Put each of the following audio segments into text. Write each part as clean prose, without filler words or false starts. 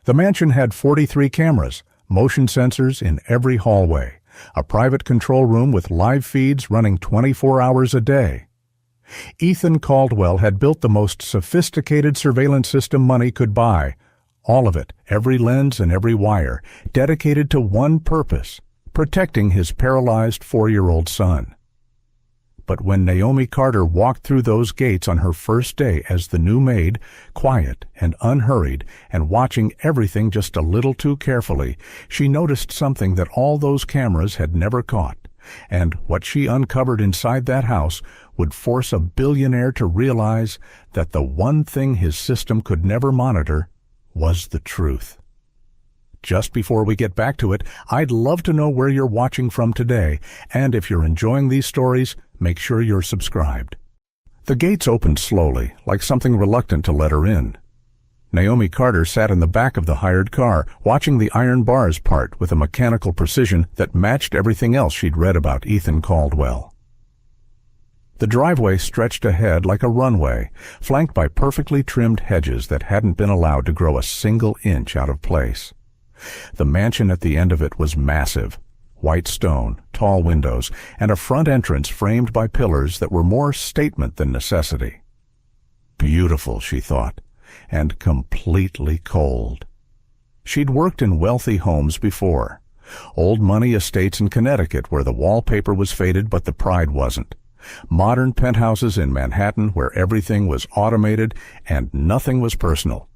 The mansion had 43 cameras, motion sensors in every hallway, a private control room with live feeds running 24 hours a day. Ethan Caldwell had built the most sophisticated surveillance system money could buy, all of it, every lens and every wire, dedicated to one purpose: protecting his paralyzed 4-year-old son. But when Naomi Carter walked through those gates on her first day as the new maid, quiet and unhurried and watching everything just a little too carefully, she noticed something that all those cameras had never caught. And what she uncovered inside that house would force a billionaire to realize that the one thing his system could never monitor was the truth. Just before we get back to it, I'd love to know where you're watching from today, and if you're enjoying these stories, make sure you're subscribed. The gates opened slowly, like something reluctant to let her in. Naomi Carter sat in the back of the hired car, watching the iron bars part with a mechanical precision that matched everything else she'd read about Ethan Caldwell. The driveway stretched ahead like a runway, flanked by perfectly trimmed hedges that hadn't been allowed to grow a single inch out of place. The mansion at the end of it was massive: white stone, tall windows, and a front entrance framed by pillars that were more statement than necessity. Beautiful, she thought, and completely cold. She'd worked in wealthy homes before. Old money estates in Connecticut where the wallpaper was faded but the pride wasn't. Modern penthouses in Manhattan where everything was automated and nothing was personal.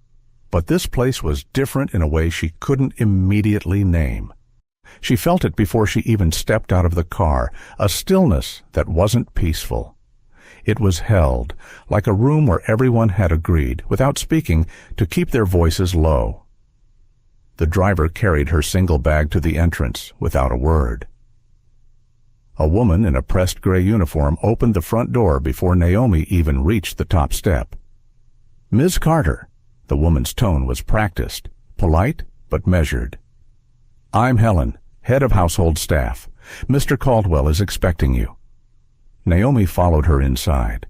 But this place was different in a way she couldn't immediately name. She felt it before she even stepped out of the car, a stillness that wasn't peaceful. It was held, like a room where everyone had agreed, without speaking, to keep their voices low. The driver carried her single bag to the entrance, without a word. A woman in a pressed gray uniform opened the front door before Naomi even reached the top step. "Ms. Carter." The woman's tone was practiced, polite but measured. "I'm Helen, head of household staff. Mr. Caldwell is expecting you." Naomi followed her inside.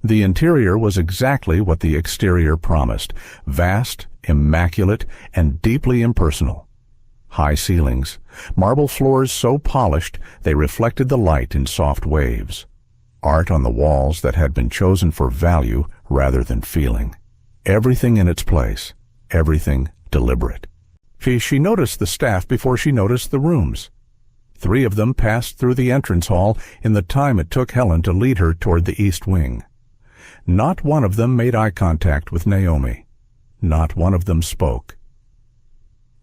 The interior was exactly what the exterior promised: vast, immaculate, and deeply impersonal. High ceilings, marble floors so polished they reflected the light in soft waves. Art on the walls that had been chosen for value rather than feeling. Everything in its place, everything deliberate. She noticed the staff before she noticed the rooms. 3 of them passed through the entrance hall in the time it took Helen to lead her toward the east wing. Not one of them made eye contact with Naomi. Not one of them spoke.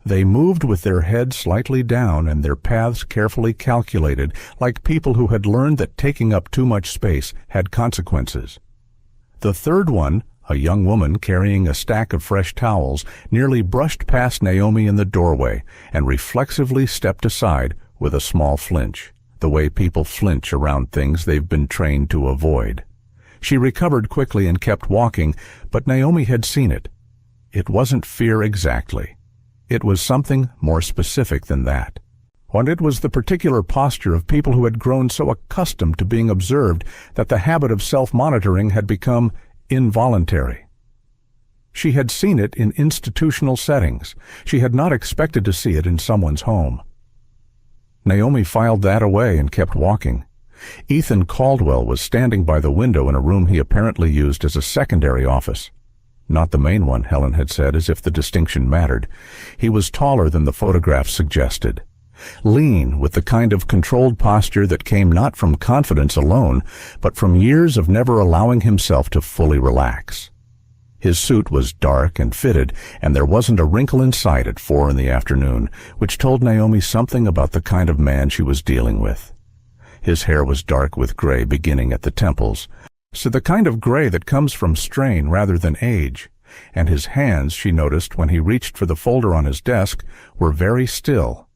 They moved with their heads slightly down and their paths carefully calculated, like people who had learned that taking up too much space had consequences. The third one, a young woman carrying a stack of fresh towels, nearly brushed past Naomi in the doorway and reflexively stepped aside with a small flinch, the way people flinch around things they've been trained to avoid. She recovered quickly and kept walking, but Naomi had seen it. It wasn't fear exactly. It was something more specific than that. And it was the particular posture of people who had grown so accustomed to being observed that the habit of self-monitoring had become involuntary. She had seen it in institutional settings. She had not expected to see it in someone's home. Naomi filed that away and kept walking. Ethan Caldwell was standing by the window in a room he apparently used as a secondary office. Not the main one, Helen had said, as if the distinction mattered. He was taller than the photograph suggested. Lean, with the kind of controlled posture that came not from confidence alone, but from years of never allowing himself to fully relax. His suit was dark and fitted, and there wasn't a wrinkle in sight at 4 in the afternoon, which told Naomi something about the kind of man she was dealing with. His hair was dark with gray beginning at the temples, so the kind of gray that comes from strain rather than age, and his hands, she noticed when he reached for the folder on his desk, were very still.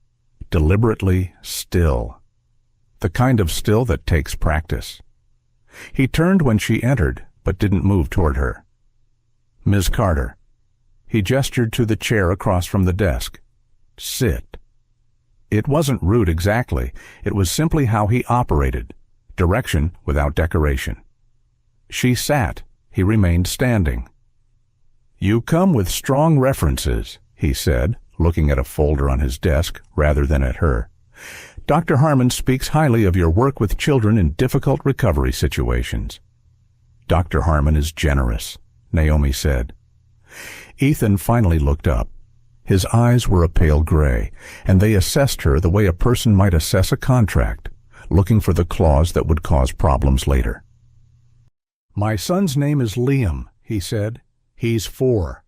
Deliberately still. The kind of still that takes practice. He turned when she entered, but didn't move toward her. "Ms. Carter." He gestured to the chair across from the desk. "Sit." It wasn't rude exactly. It was simply how he operated. Direction without decoration. She sat. He remained standing. "You come with strong references," he said, looking at a folder on his desk rather than at her. "Dr. Harmon speaks highly of your work with children in difficult recovery situations." "Dr. Harmon is generous," Naomi said. Ethan finally looked up. His eyes were a pale gray, and they assessed her the way a person might assess a contract, looking for the clause that would cause problems later. "My son's name is Liam," he said. "He's 4.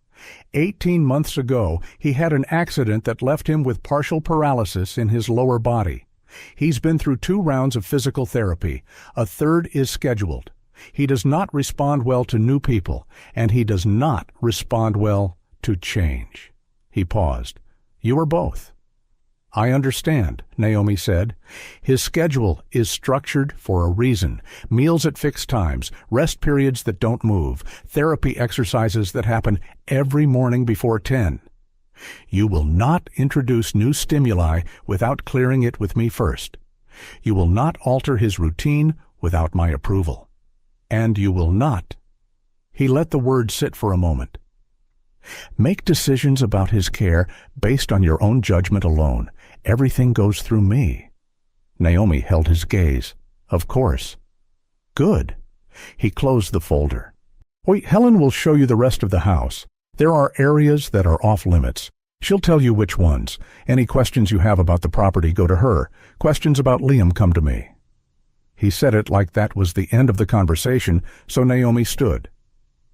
18 months ago, he had an accident that left him with partial paralysis in his lower body. He's been through 2 rounds of physical therapy. A 3rd is scheduled. He does not respond well to new people, and he does not respond well to change." He paused. "You are both." "I understand," Naomi said. "His schedule is structured for a reason. Meals at fixed times, rest periods that don't move, therapy exercises that happen every morning before 10. You will not introduce new stimuli without clearing it with me first. You will not alter his routine without my approval. And you will not—" He let the word sit for a moment. "Make decisions about his care based on your own judgment alone. Everything goes through me." Naomi held his gaze. "Of course." "Good." He closed the folder. "Wait, Helen will show you the rest of the house. There are areas that are off limits. She'll tell you which ones. Any questions you have about the property go to her. Questions about Liam come to me." He said it like that was the end of the conversation, so Naomi stood.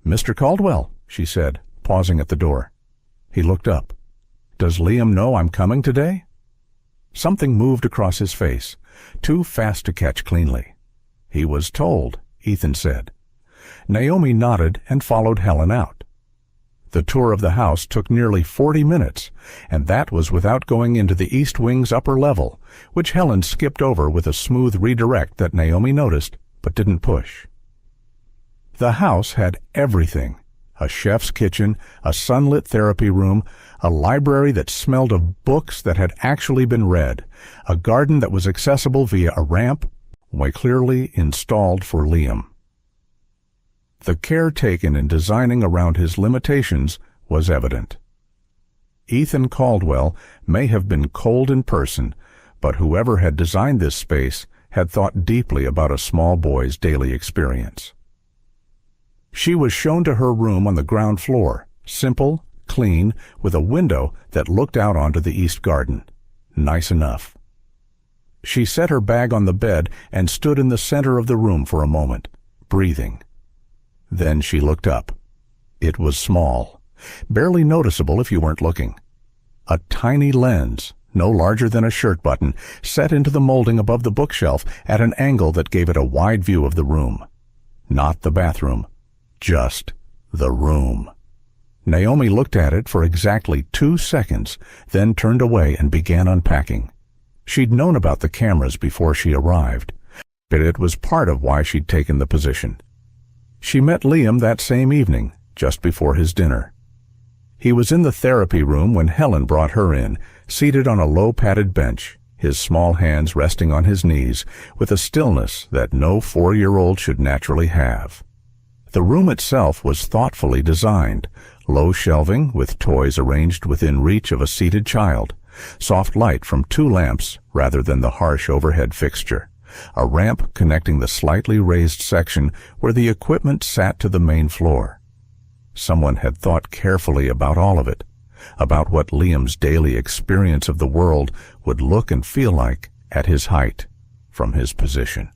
"Mr. Caldwell," she said, pausing at the door. He looked up. "Does Liam know I'm coming today?" Something moved across his face, too fast to catch cleanly. "He was told," Ethan said. Naomi nodded and followed Helen out. The tour of the house took nearly 40 minutes, and that was without going into the East Wing's upper level, which Helen skipped over with a smooth redirect that Naomi noticed but didn't push. The house had everything: a chef's kitchen, a sunlit therapy room, a library that smelled of books that had actually been read, a garden that was accessible via a ramp, clearly installed for Liam. The care taken in designing around his limitations was evident. Ethan Caldwell may have been cold in person, but whoever had designed this space had thought deeply about a small boy's daily experience. She was shown to her room on the ground floor, simple, clean, with a window that looked out onto the east garden. Nice enough. She set her bag on the bed and stood in the center of the room for a moment, breathing. Then she looked up. It was small, barely noticeable if you weren't looking. A tiny lens, no larger than a shirt button, set into the molding above the bookshelf at an angle that gave it a wide view of the room. Not the bathroom, just the room. Naomi looked at it for exactly 2 seconds, then turned away and began unpacking. She'd known about the cameras before she arrived, but it was part of why she'd taken the position. She met Liam that same evening, just before his dinner. He was in the therapy room when Helen brought her in, seated on a low padded bench, his small hands resting on his knees, with a stillness that no 4-year-old should naturally have. The room itself was thoughtfully designed, low shelving with toys arranged within reach of a seated child, soft light from 2 lamps rather than the harsh overhead fixture, a ramp connecting the slightly raised section where the equipment sat to the main floor. Someone had thought carefully about all of it, about what Liam's daily experience of the world would look and feel like at his height, from his position.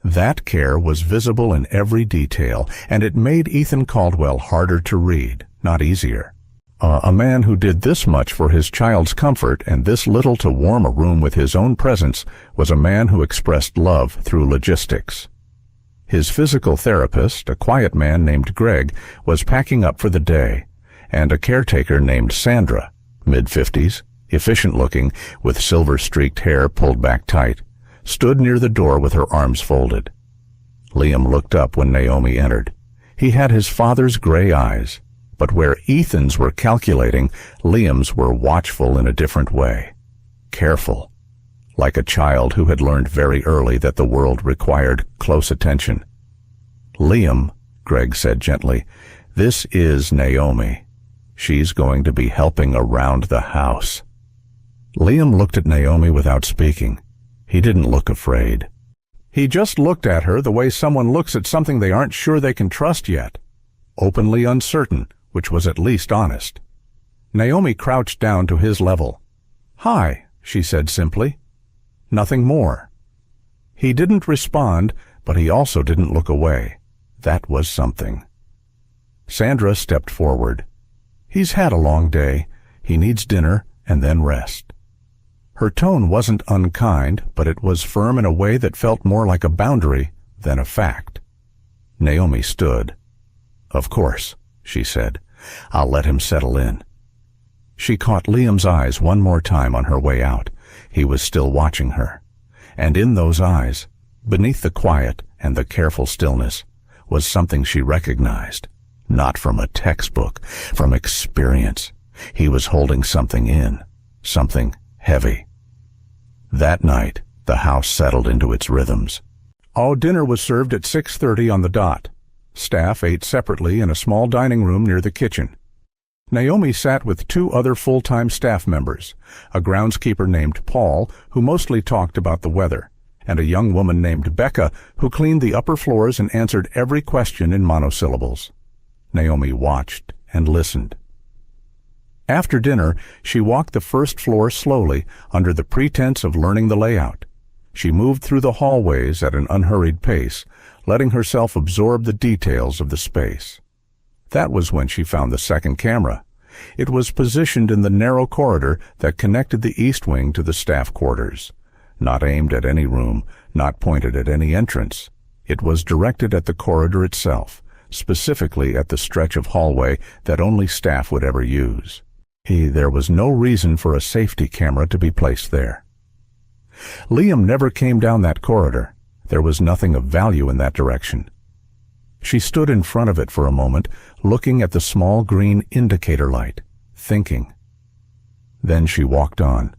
That care was visible in every detail, and it made Ethan Caldwell harder to read, not easier. A man who did this much for his child's comfort and this little to warm a room with his own presence was a man who expressed love through logistics. His physical therapist, a quiet man named Greg, was packing up for the day, and a caretaker named Sandra, mid-50s, efficient-looking, with silver-streaked hair pulled back tight, stood near the door with her arms folded. Liam looked up when Naomi entered. He had his father's gray eyes, but where Ethan's were calculating, Liam's were watchful in a different way. Careful, like a child who had learned very early that the world required close attention. "Liam," Greg said gently, This is Naomi. She's going to be helping around the house. Liam looked at Naomi without speaking. He didn't look afraid. He just looked at her the way someone looks at something they aren't sure they can trust yet. Openly uncertain, which was at least honest. Naomi crouched down to his level. "Hi," she said simply. Nothing more. He didn't respond, but he also didn't look away. That was something. Sandra stepped forward. He's had a long day. He needs dinner and then rest. Her tone wasn't unkind, but it was firm in a way that felt more like a boundary than a fact. Naomi stood. "Of course," she said. "I'll let him settle in." She caught Liam's eyes one more time on her way out. He was still watching her. And in those eyes, beneath the quiet and the careful stillness, was something she recognized. Not from a textbook, from experience. He was holding something in, something heavy. That night, the house settled into its rhythms. Dinner was served at 6:30 on the dot. Staff ate separately in a small dining room near the kitchen. Naomi sat with two other full-time staff members, a groundskeeper named Paul, who mostly talked about the weather, and a young woman named Becca, who cleaned the upper floors and answered every question in monosyllables. Naomi watched and listened. After dinner, she walked the first floor slowly under the pretense of learning the layout. She moved through the hallways at an unhurried pace, letting herself absorb the details of the space. That was when she found the second camera. It was positioned in the narrow corridor that connected the east wing to the staff quarters. Not aimed at any room, not pointed at any entrance. It was directed at the corridor itself, specifically at the stretch of hallway that only staff would ever use. There was no reason for a safety camera to be placed there. Liam never came down that corridor. There was nothing of value in that direction. She stood in front of it for a moment, looking at the small green indicator light, thinking. Then she walked on.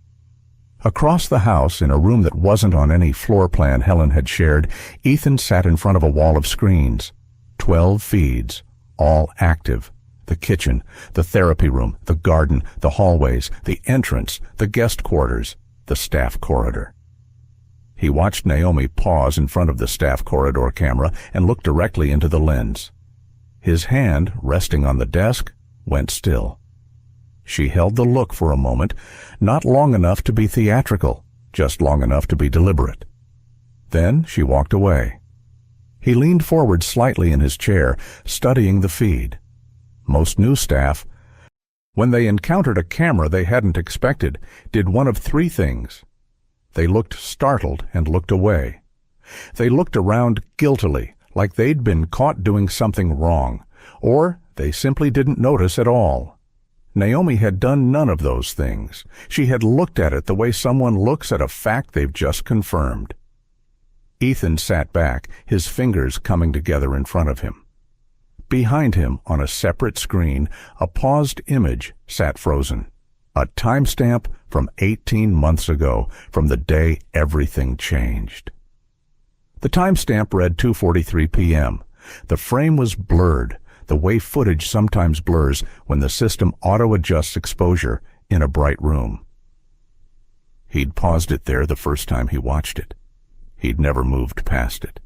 Across the house, in a room that wasn't on any floor plan Helen had shared, Ethan sat in front of a wall of screens. 12 feeds, all active. The kitchen, the therapy room, the garden, the hallways, the entrance, the guest quarters, the staff corridor. He watched Naomi pause in front of the staff corridor camera and look directly into the lens. His hand, resting on the desk, went still. She held the look for a moment, not long enough to be theatrical, just long enough to be deliberate. Then she walked away. He leaned forward slightly in his chair, studying the feed. Most new staff, when they encountered a camera they hadn't expected, did one of three things. They looked startled and looked away. They looked around guiltily, like they'd been caught doing something wrong, or they simply didn't notice at all. Naomi had done none of those things. She had looked at it the way someone looks at a fact they've just confirmed. Ethan sat back, his fingers coming together in front of him. Behind him, on a separate screen, a paused image sat frozen. A timestamp from 18 months ago, from the day everything changed. The timestamp read 2:43 p.m. The frame was blurred, the way footage sometimes blurs when the system auto-adjusts exposure in a bright room. He'd paused it there the first time he watched it. He'd never moved past it.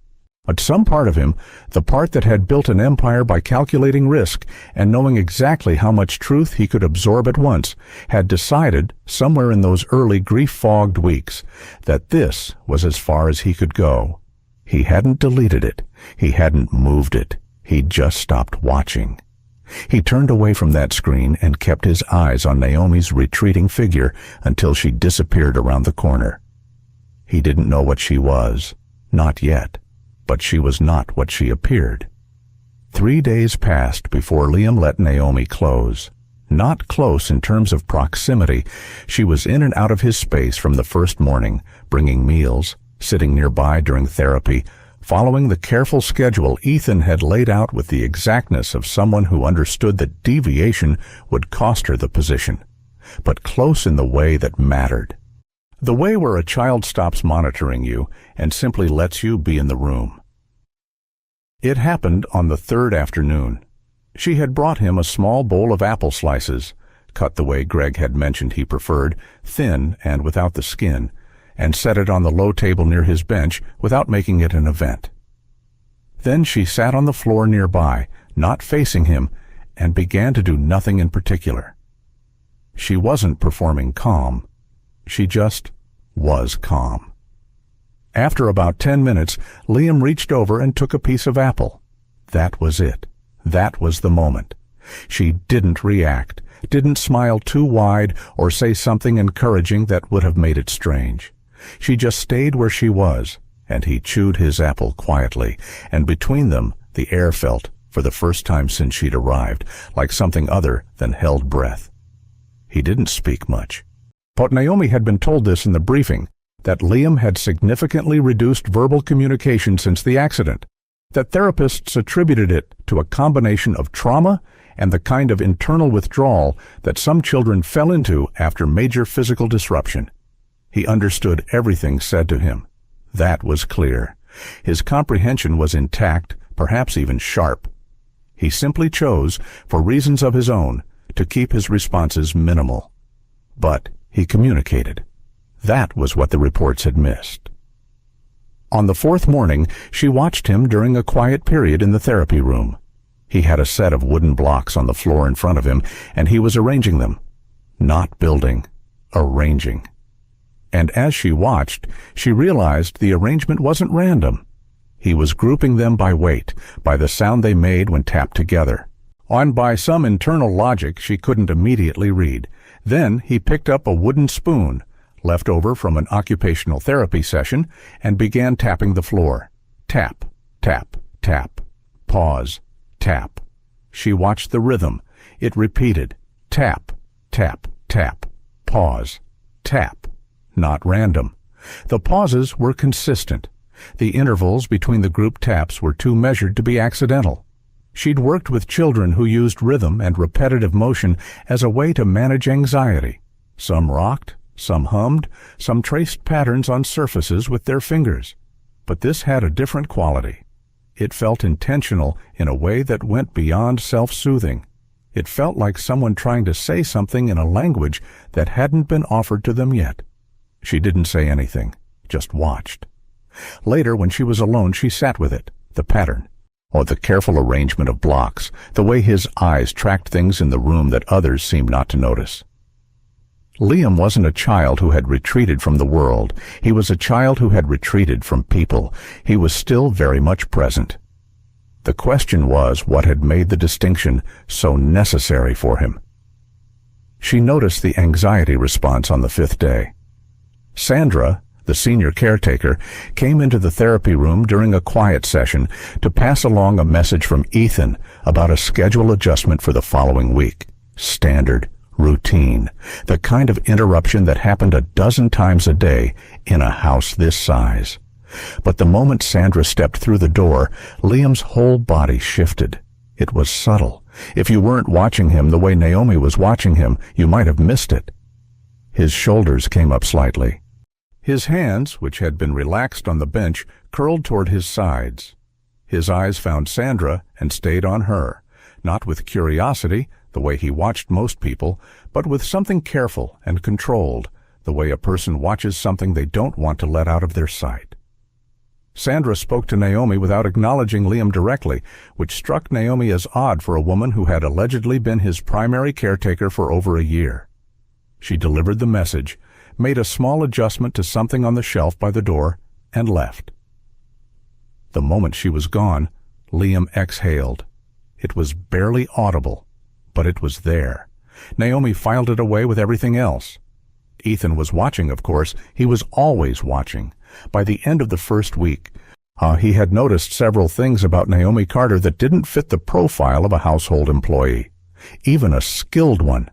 But some part of him, the part that had built an empire by calculating risk and knowing exactly how much truth he could absorb at once, had decided, somewhere in those early grief-fogged weeks, that this was as far as he could go. He hadn't deleted it. He hadn't moved it. He'd just stopped watching. He turned away from that screen and kept his eyes on Naomi's retreating figure until she disappeared around the corner. He didn't know what she was. Not yet. But she was not what she appeared. 3 days passed before Liam let Naomi close. Not close in terms of proximity. She was in and out of his space from the first morning, bringing meals, sitting nearby during therapy, following the careful schedule Ethan had laid out with the exactness of someone who understood that deviation would cost her the position, but close in the way that mattered. The way where a child stops monitoring you and simply lets you be in the room. It happened on the third afternoon. She had brought him a small bowl of apple slices, cut the way Greg had mentioned he preferred, thin and without the skin, and set it on the low table near his bench without making it an event. Then she sat on the floor nearby, not facing him, and began to do nothing in particular. She wasn't performing calm. She just was calm. After about 10 minutes, Liam reached over and took a piece of apple. That was it. That was the moment. She didn't react, didn't smile too wide or say something encouraging that would have made it strange. She just stayed where she was, and he chewed his apple quietly, and between them the air felt, for the first time since she'd arrived, like something other than held breath. He didn't speak much. But Naomi had been told this in the briefing, that Liam had significantly reduced verbal communication since the accident, that therapists attributed it to a combination of trauma and the kind of internal withdrawal that some children fell into after major physical disruption. He understood everything said to him. That was clear. His comprehension was intact, perhaps even sharp. He simply chose, for reasons of his own, to keep his responses minimal. But he communicated. That was what the reports had missed. On the fourth morning, she watched him during a quiet period in the therapy room. He had a set of wooden blocks on the floor in front of him, and he was arranging them. Not building, arranging. And as she watched, she realized the arrangement wasn't random. He was grouping them by weight, by the sound they made when tapped together, and by some internal logic she couldn't immediately read. Then he picked up a wooden spoon, left over from an occupational therapy session, and began tapping the floor. Tap, tap, tap. Pause, tap. She watched the rhythm. It repeated. Tap, tap, tap. Pause, tap. Not random. The pauses were consistent. The intervals between the group taps were too measured to be accidental. She'd worked with children who used rhythm and repetitive motion as a way to manage anxiety. Some rocked, some hummed, some traced patterns on surfaces with their fingers. But this had a different quality. It felt intentional in a way that went beyond self-soothing. It felt like someone trying to say something in a language that hadn't been offered to them yet. She didn't say anything, just watched. Later, when she was alone, she sat with it, the pattern, or the careful arrangement of blocks, the way his eyes tracked things in the room that others seemed not to notice. Liam wasn't a child who had retreated from the world. He was a child who had retreated from people. He was still very much present. The question was what had made the distinction so necessary for him. She noticed the anxiety response on the fifth day. Sandra, the senior caretaker, came into the therapy room during a quiet session to pass along a message from Ethan about a schedule adjustment for the following week. Standard, routine, the kind of interruption that happened a dozen times a day in a house this size. But the moment Sandra stepped through the door, Liam's whole body shifted. It was subtle. If you weren't watching him the way Naomi was watching him, you might have missed it. His shoulders came up slightly. His hands, which had been relaxed on the bench, curled toward his sides. His eyes found Sandra and stayed on her, not with curiosity, the way he watched most people, but with something careful and controlled, the way a person watches something they don't want to let out of their sight. Sandra spoke to Naomi without acknowledging Liam directly, which struck Naomi as odd for a woman who had allegedly been his primary caretaker for over a year. She delivered the message, made a small adjustment to something on the shelf by the door, and left. The moment she was gone, Liam exhaled. It was barely audible, but it was there. Naomi filed it away with everything else. Ethan was watching, of course. He was always watching. By the end of the first week, he had noticed several things about Naomi Carter that didn't fit the profile of a household employee, even a skilled one.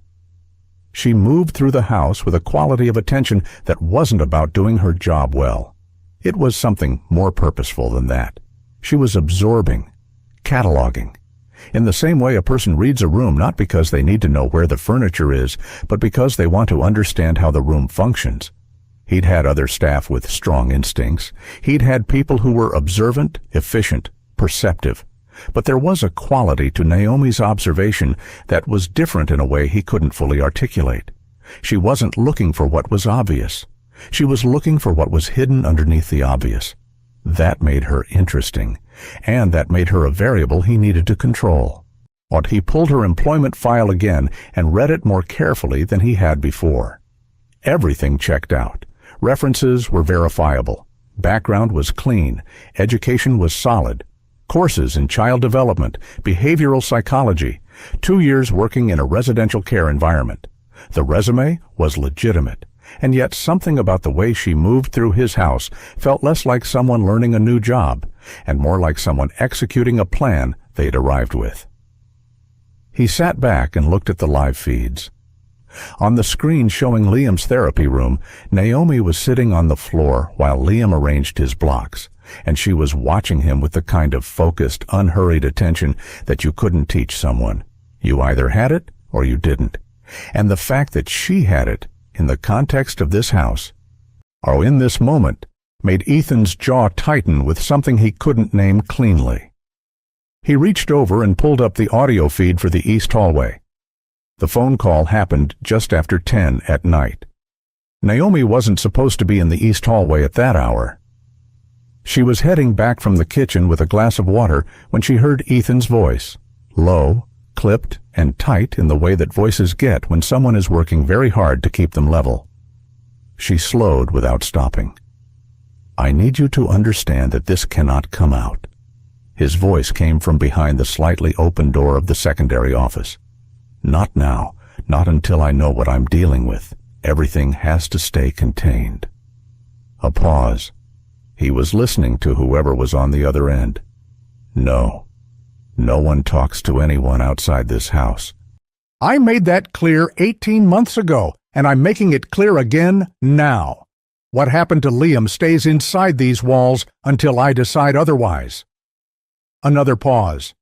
She moved through the house with a quality of attention that wasn't about doing her job well. It was something more purposeful than that. She was absorbing, cataloging. In the same way a person reads a room not because they need to know where the furniture is, but because they want to understand how the room functions. He'd had other staff with strong instincts. He'd had people who were observant, efficient, perceptive. But there was a quality to Naomi's observation that was different in a way he couldn't fully articulate. She wasn't looking for what was obvious. She was looking for what was hidden underneath the obvious. That made her interesting, and that made her a variable he needed to control. He pulled her employment file again and read it more carefully than he had before. Everything checked out. References were verifiable. Background was clean. Education was solid. Courses in child development, behavioral psychology, 2 years working in a residential care environment. The resume was legitimate, and yet something about the way she moved through his house felt less like someone learning a new job, and more like someone executing a plan they'd arrived with. He sat back and looked at the live feeds. On the screen showing Liam's therapy room, Naomi was sitting on the floor while Liam arranged his blocks, and she was watching him with the kind of focused, unhurried attention that you couldn't teach someone. You either had it or you didn't. And the fact that she had it, in the context of this house, or in this moment, made Ethan's jaw tighten with something he couldn't name cleanly. He reached over and pulled up the audio feed for the east hallway. The phone call happened just after 10 at night. Naomi wasn't supposed to be in the east hallway at that hour. She was heading back from the kitchen with a glass of water when she heard Ethan's voice, low, clipped, and tight in the way that voices get when someone is working very hard to keep them level. She slowed without stopping. "I need you to understand that this cannot come out." His voice came from behind the slightly open door of the secondary office. "Not now, not until I know what I'm dealing with. Everything has to stay contained." A pause. He was listening to whoever was on the other end. "No. No one talks to anyone outside this house." "I made that clear 18 months ago, and I'm making it clear again now. What happened to Liam stays inside these walls until I decide otherwise." Another pause.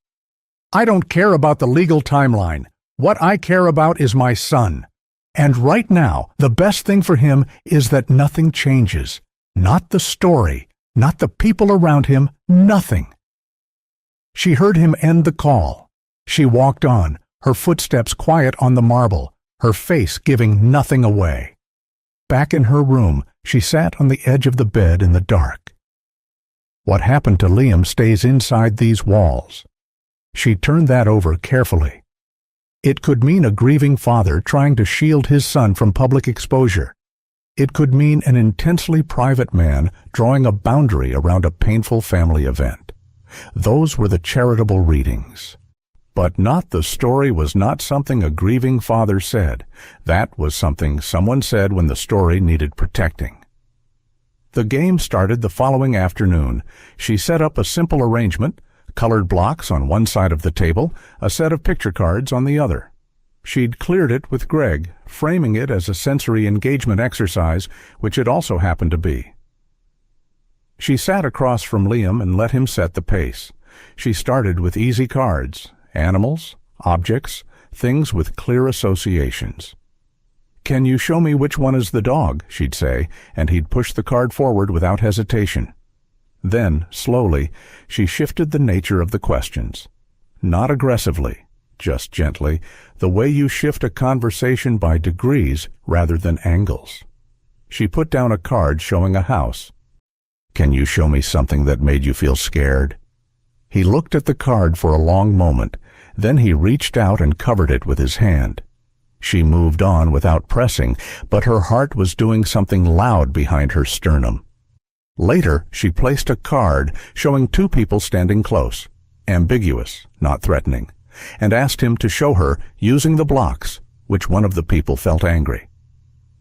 "I don't care about the legal timeline. What I care about is my son. And right now, the best thing for him is that nothing changes. Not the story, not the people around him, nothing." She heard him end the call. She walked on, her footsteps quiet on the marble, her face giving nothing away. Back in her room, she sat on the edge of the bed in the dark. What happened to Liam stays inside these walls. She turned that over carefully. It could mean a grieving father trying to shield his son from public exposure. It could mean an intensely private man drawing a boundary around a painful family event. Those were the charitable readings. But not the story was not something a grieving father said. That was something someone said when the story needed protecting. The game started the following afternoon. She set up a simple arrangement, colored blocks on one side of the table, a set of picture cards on the other. She'd cleared it with Greg, framing it as a sensory engagement exercise, which it also happened to be. She sat across from Liam and let him set the pace. She started with easy cards, animals, objects, things with clear associations. "Can you show me which one is the dog?" she'd say, and he'd push the card forward without hesitation. Then, slowly, she shifted the nature of the questions. Not aggressively, just gently, the way you shift a conversation by degrees rather than angles. She put down a card showing a house. "Can you show me something that made you feel scared?" He looked at the card for a long moment, then he reached out and covered it with his hand. She moved on without pressing, but her heart was doing something loud behind her sternum. Later, she placed a card showing two people standing close, ambiguous, not threatening, and asked him to show her, using the blocks, which one of the people felt angry.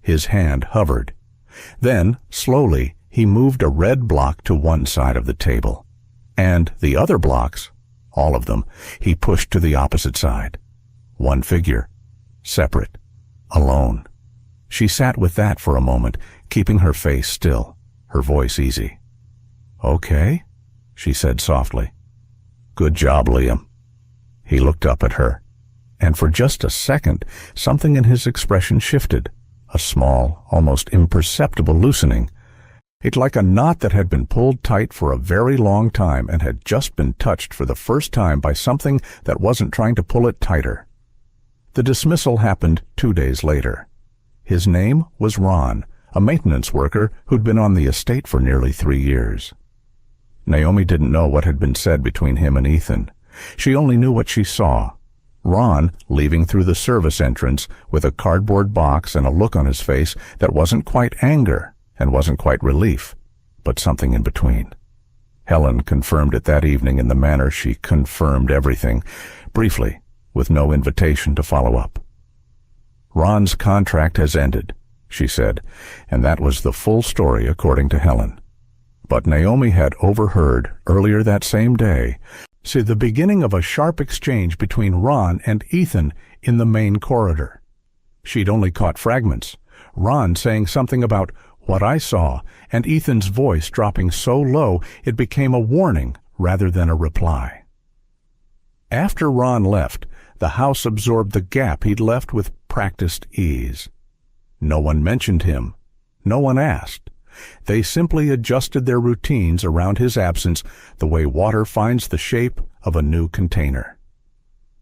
His hand hovered. Then, slowly, he moved a red block to one side of the table. And the other blocks, all of them, he pushed to the opposite side. One figure, separate, alone. She sat with that for a moment, keeping her face still, her voice easy. "Okay," she said softly. "Good job, Liam." He looked up at her, and for just a second, something in his expression shifted, a small, almost imperceptible loosening. It's like a knot that had been pulled tight for a very long time and had just been touched for the first time by something that wasn't trying to pull it tighter. The dismissal happened 2 days later. His name was Ron, a maintenance worker who'd been on the estate for nearly 3 years. Naomi didn't know what had been said between him and Ethan. She only knew what she saw. Ron leaving through the service entrance with a cardboard box and a look on his face that wasn't quite anger and wasn't quite relief, but something in between. Helen confirmed it that evening in the manner she confirmed everything, briefly, with no invitation to follow up. "Ron's contract has ended," she said, and that was the full story according to Helen. But Naomi had overheard, earlier that same day, the beginning of a sharp exchange between Ron and Ethan in the main corridor. She'd only caught fragments, Ron saying something about "what I saw," and Ethan's voice dropping so low it became a warning rather than a reply. After Ron left, the house absorbed the gap he'd left with practiced ease. No one mentioned him. No one asked. They simply adjusted their routines around his absence the way water finds the shape of a new container.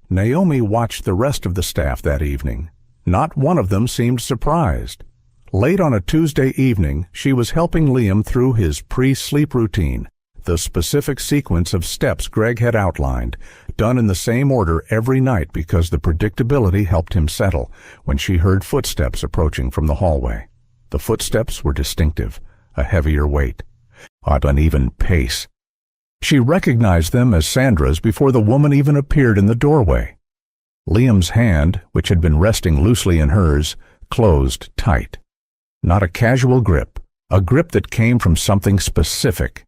Naomi watched the rest of the staff that evening. Not one of them seemed surprised. Late on a Tuesday evening, she was helping Liam through his pre-sleep routine, the specific sequence of steps Greg had outlined, done in the same order every night because the predictability helped him settle, when she heard footsteps approaching from the hallway. The footsteps were distinctive, a heavier weight, an uneven pace. She recognized them as Sandra's before the woman even appeared in the doorway. Liam's hand, which had been resting loosely in hers, closed tight. Not a casual grip, a grip that came from something specific.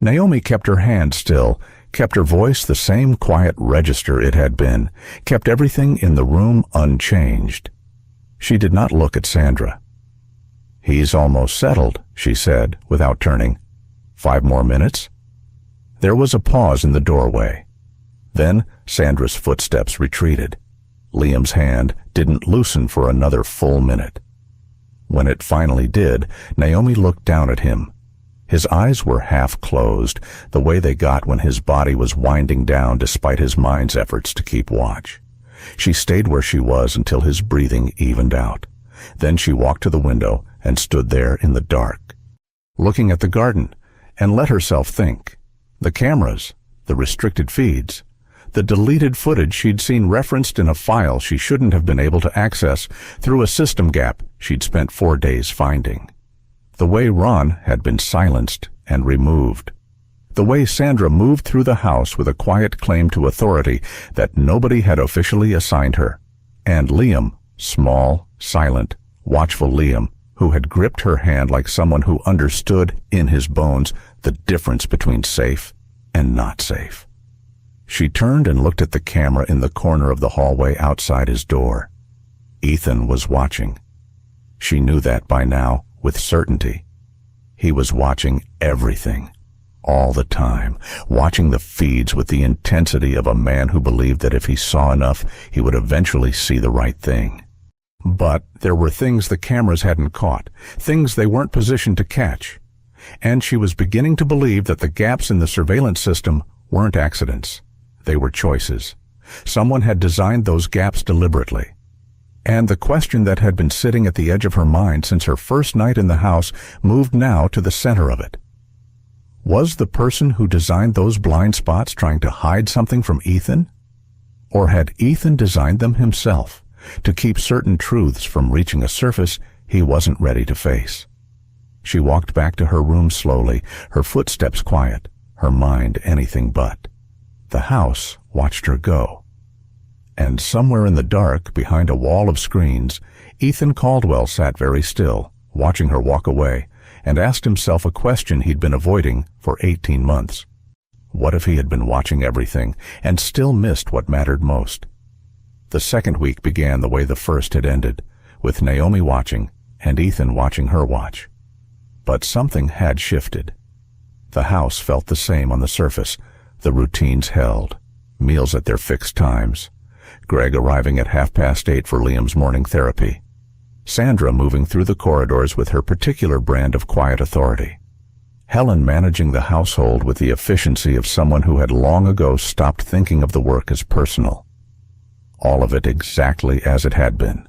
Naomi kept her hand still, kept her voice the same quiet register it had been, kept everything in the room unchanged. She did not look at Sandra. "He's almost settled," she said, without turning. "5 more minutes?" There was a pause in the doorway. Then Sandra's footsteps retreated. Liam's hand didn't loosen for another full minute. When it finally did, Naomi looked down at him. His eyes were half closed, the way they got when his body was winding down despite his mind's efforts to keep watch. She stayed where she was until his breathing evened out. Then she walked to the window and stood there in the dark, looking at the garden, and let herself think. The cameras, the restricted feeds, the deleted footage she'd seen referenced in a file she shouldn't have been able to access through a system gap she'd spent 4 days finding. The way Ron had been silenced and removed. The way Sandra moved through the house with a quiet claim to authority that nobody had officially assigned her. And Liam, small, silent, watchful Liam, who had gripped her hand like someone who understood in his bones the difference between safe and not safe. She turned and looked at the camera in the corner of the hallway outside his door. Ethan was watching. She knew that by now, with certainty. He was watching everything, all the time, watching the feeds with the intensity of a man who believed that if he saw enough, he would eventually see the right thing. But there were things the cameras hadn't caught, things they weren't positioned to catch. And she was beginning to believe that the gaps in the surveillance system weren't accidents. They were choices. Someone had designed those gaps deliberately. And the question that had been sitting at the edge of her mind since her first night in the house moved now to the center of it. Was the person who designed those blind spots trying to hide something from Ethan? Or had Ethan designed them himself to keep certain truths from reaching a surface he wasn't ready to face? She walked back to her room slowly, her footsteps quiet, her mind anything but. The house watched her go. And somewhere in the dark, behind a wall of screens, Ethan Caldwell sat very still, watching her walk away, and asked himself a question he'd been avoiding for 18 months. What if he had been watching everything and still missed what mattered most? The second week began the way the first had ended, with Naomi watching and Ethan watching her watch. But something had shifted. The house felt the same on the surface. The routines held. Meals at their fixed times. Greg arriving at 8:30 for Liam's morning therapy. Sandra moving through the corridors with her particular brand of quiet authority. Helen managing the household with the efficiency of someone who had long ago stopped thinking of the work as personal. All of it exactly as it had been.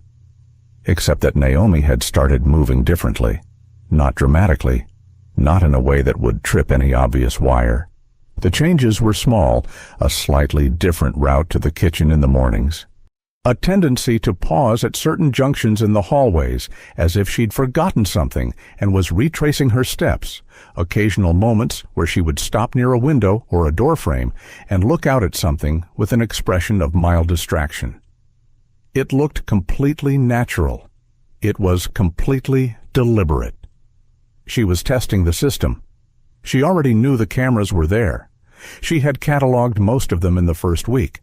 Except that Naomi had started moving differently, not dramatically, not in a way that would trip any obvious wire. The changes were small, a slightly different route to the kitchen in the mornings, a tendency to pause at certain junctions in the hallways as if she'd forgotten something and was retracing her steps, occasional moments where she would stop near a window or a doorframe and look out at something with an expression of mild distraction. It looked completely natural. It was completely deliberate. She was testing the system. She already knew the cameras were there. She had cataloged most of them in the first week.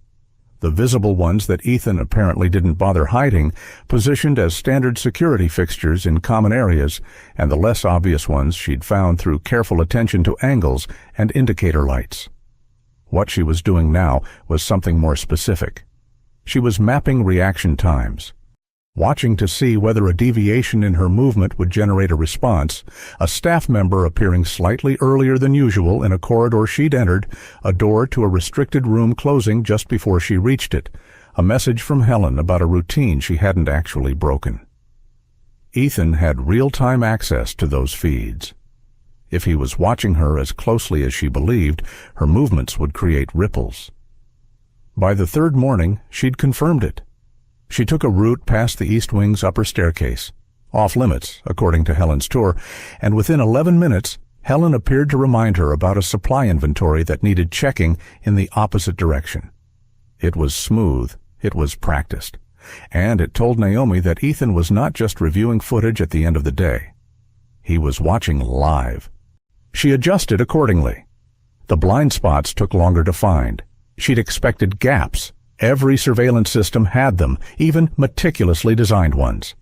The visible ones that Ethan apparently didn't bother hiding, positioned as standard security fixtures in common areas, and the less obvious ones she'd found through careful attention to angles and indicator lights. What she was doing now was something more specific. She was mapping reaction times, watching to see whether a deviation in her movement would generate a response, a staff member appearing slightly earlier than usual in a corridor she'd entered, a door to a restricted room closing just before she reached it, a message from Helen about a routine she hadn't actually broken. Ethan had real-time access to those feeds. If he was watching her as closely as she believed, her movements would create ripples. By the third morning, she'd confirmed it. She took a route past the East Wing's upper staircase, off limits, according to Helen's tour, and within 11 minutes, Helen appeared to remind her about a supply inventory that needed checking in the opposite direction. It was smooth, it was practiced, and it told Naomi that Ethan was not just reviewing footage at the end of the day. He was watching live. She adjusted accordingly. The blind spots took longer to find. She'd expected gaps. Every surveillance system had them, even meticulously designed ones.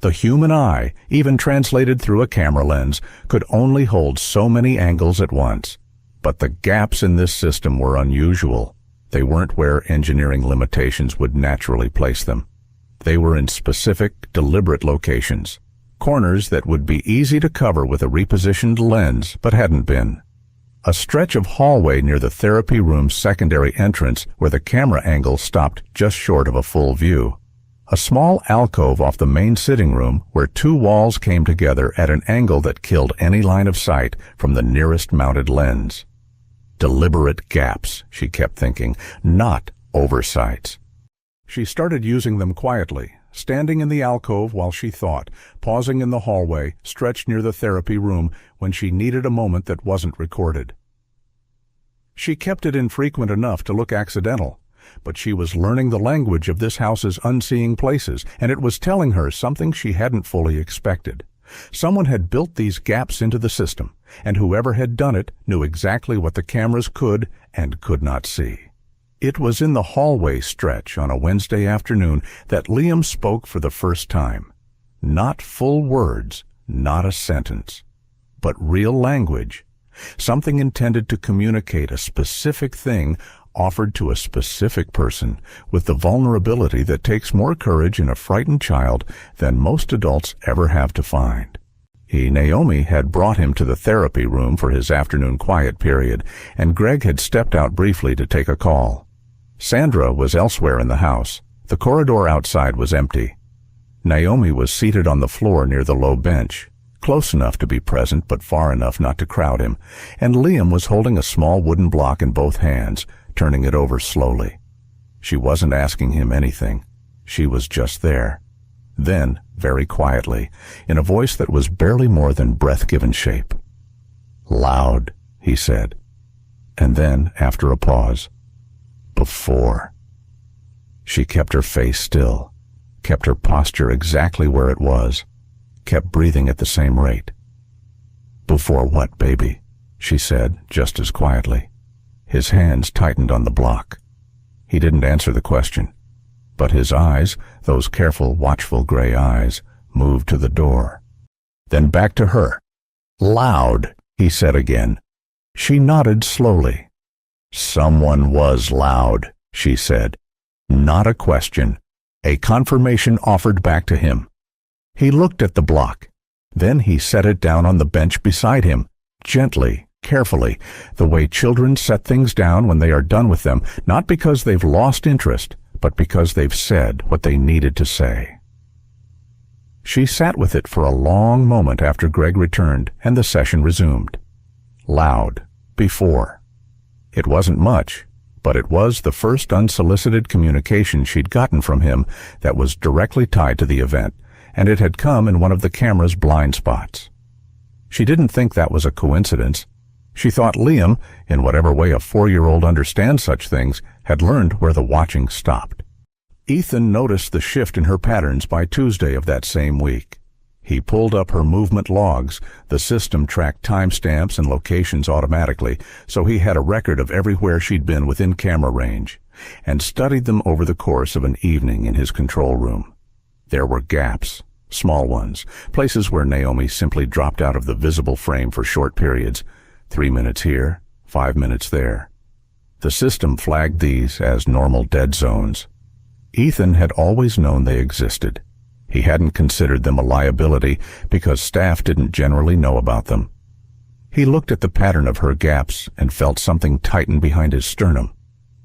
The human eye, even translated through a camera lens, could only hold so many angles at once. But the gaps in this system were unusual. They weren't where engineering limitations would naturally place them. They were in specific, deliberate locations. Corners that would be easy to cover with a repositioned lens, but hadn't been. A stretch of hallway near the therapy room's secondary entrance where the camera angle stopped just short of a full view. A small alcove off the main sitting room where two walls came together at an angle that killed any line of sight from the nearest mounted lens. Deliberate gaps, she kept thinking, not oversights. She started using them quietly, standing in the alcove while she thought, pausing in the hallway stretched near the therapy room when she needed a moment that wasn't recorded. She kept it infrequent enough to look accidental, but she was learning the language of this house's unseeing places, and it was telling her something she hadn't fully expected. Someone had built these gaps into the system, and whoever had done it knew exactly what the cameras could and could not see. It was in the hallway stretch on a Wednesday afternoon that Liam spoke for the first time. Not full words, not a sentence, but real language. Something intended to communicate a specific thing offered to a specific person with the vulnerability that takes more courage in a frightened child than most adults ever have to find. Naomi had brought him to the therapy room for his afternoon quiet period, and Greg had stepped out briefly to take a call. Sandra was elsewhere in the house. The corridor outside was empty. Naomi was seated on the floor near the low bench, close enough to be present but far enough not to crowd him, and Liam was holding a small wooden block in both hands, turning it over slowly. She wasn't asking him anything. She was just there. Then, very quietly, in a voice that was barely more than breath-given shape. "Loud," he said. And then, after a pause, "Before." She kept her face still, kept her posture exactly where it was, kept breathing at the same rate. "Before what, baby?" she said, just as quietly. His hands tightened on the block. He didn't answer the question, but his eyes, those careful, watchful gray eyes, moved to the door. Then back to her. "Loud," he said again. She nodded slowly. "Someone was loud," she said. Not a question, a confirmation offered back to him. He looked at the block. Then he set it down on the bench beside him, gently, carefully, the way children set things down when they are done with them, not because they've lost interest, but because they've said what they needed to say. She sat with it for a long moment after Greg returned and the session resumed. Loud, before. It wasn't much, but it was the first unsolicited communication she'd gotten from him that was directly tied to the event, and it had come in one of the camera's blind spots. She didn't think that was a coincidence. She thought Liam, in whatever way a 4-year-old understands such things, had learned where the watching stopped. Ethan noticed the shift in her patterns by Tuesday of that same week. He pulled up her movement logs. The system tracked timestamps and locations automatically, so he had a record of everywhere she'd been within camera range, and studied them over the course of an evening in his control room. There were gaps, small ones, places where Naomi simply dropped out of the visible frame for short periods, 3 minutes here, 5 minutes there. The system flagged these as normal dead zones. Ethan had always known they existed. He hadn't considered them a liability because staff didn't generally know about them. He looked at the pattern of her gaps and felt something tighten behind his sternum.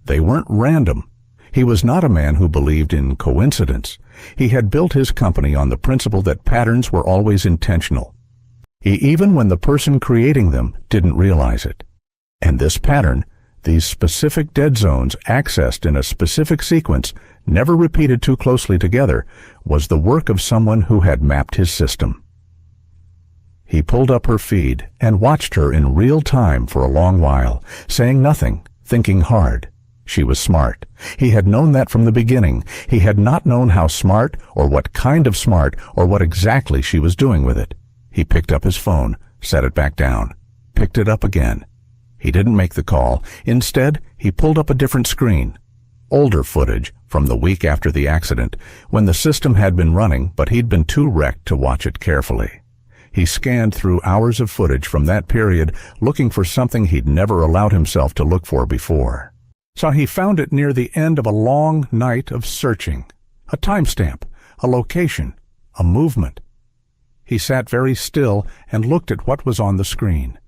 They weren't random. He was not a man who believed in coincidence. He had built his company on the principle that patterns were always intentional, even when the person creating them didn't realize it. And this pattern, these specific dead zones accessed in a specific sequence, never repeated too closely together, was the work of someone who had mapped his system. He pulled up her feed and watched her in real time for a long while, saying nothing, thinking hard. She was smart. He had known that from the beginning. He had not known how smart, or what kind of smart, or what exactly she was doing with it. He picked up his phone, set it back down, picked it up again. He didn't make the call. Instead, he pulled up a different screen. Older footage from the week after the accident, when the system had been running, but he'd been too wrecked to watch it carefully. He scanned through hours of footage from that period, looking for something he'd never allowed himself to look for before. So he found it near the end of a long night of searching. A timestamp, a location, a movement. He sat very still and looked at what was on the screen.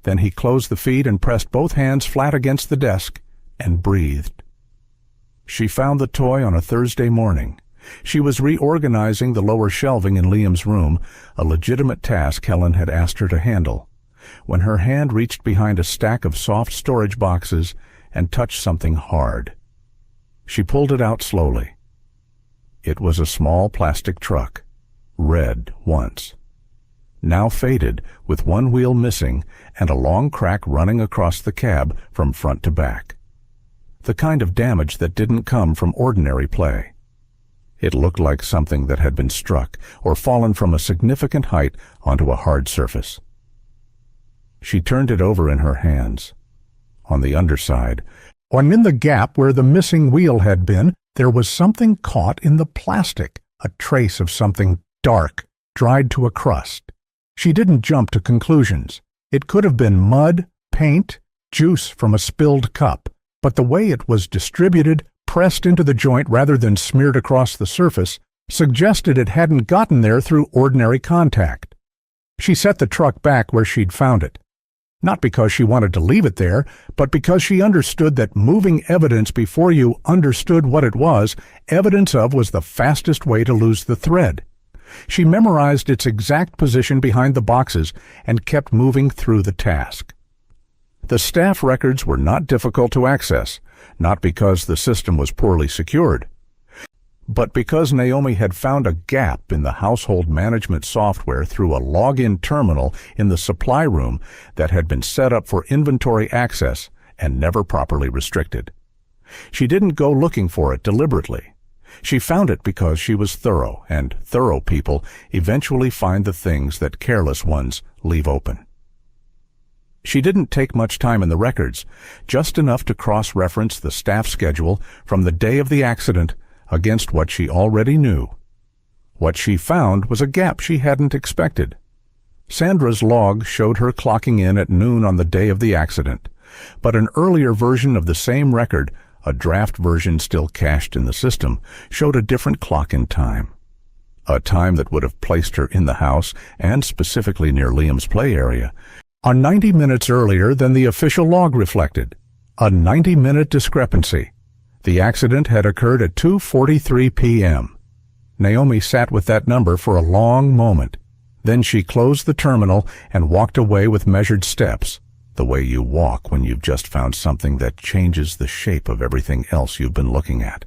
Then he closed the feed and pressed both hands flat against the desk and breathed. She found the toy on a Thursday morning. She was reorganizing the lower shelving in Liam's room, a legitimate task Helen had asked her to handle, when her hand reached behind a stack of soft storage boxes and touched something hard. She pulled it out slowly. It was a small plastic truck, red once, now faded, with one wheel missing and a long crack running across the cab from front to back. The kind of damage that didn't come from ordinary play. It looked like something that had been struck or fallen from a significant height onto a hard surface. She turned it over in her hands. On the underside, and in the gap where the missing wheel had been, there was something caught in the plastic, a trace of something dark, dried to a crust. She didn't jump to conclusions. It could have been mud, paint, juice from a spilled cup, but the way it was distributed, pressed into the joint rather than smeared across the surface, suggested it hadn't gotten there through ordinary contact. She set the truck back where she'd found it. Not because she wanted to leave it there, but because she understood that moving evidence before you understood what it was, evidence of was the fastest way to lose the thread. She memorized its exact position behind the boxes and kept moving through the task. The staff records were not difficult to access, not because the system was poorly secured, but because Naomi had found a gap in the household management software through a login terminal in the supply room that had been set up for inventory access and never properly restricted. She didn't go looking for it deliberately. She found it because she was thorough, and thorough people eventually find the things that careless ones leave open. She didn't take much time in the records, just enough to cross-reference the staff schedule from the day of the accident against what she already knew. What she found was a gap she hadn't expected. Sandra's log showed her clocking in at noon on the day of the accident, but an earlier version of the same record, a draft version still cached in the system, showed a different clock-in time. a time that would have placed her in the house and specifically near Liam's play area, on 90 minutes earlier than the official log reflected. A 90-minute discrepancy. The accident had occurred at 2:43 p.m. Naomi sat with that number for a long moment. Then she closed the terminal and walked away with measured steps, the way you walk when you've just found something that changes the shape of everything else you've been looking at.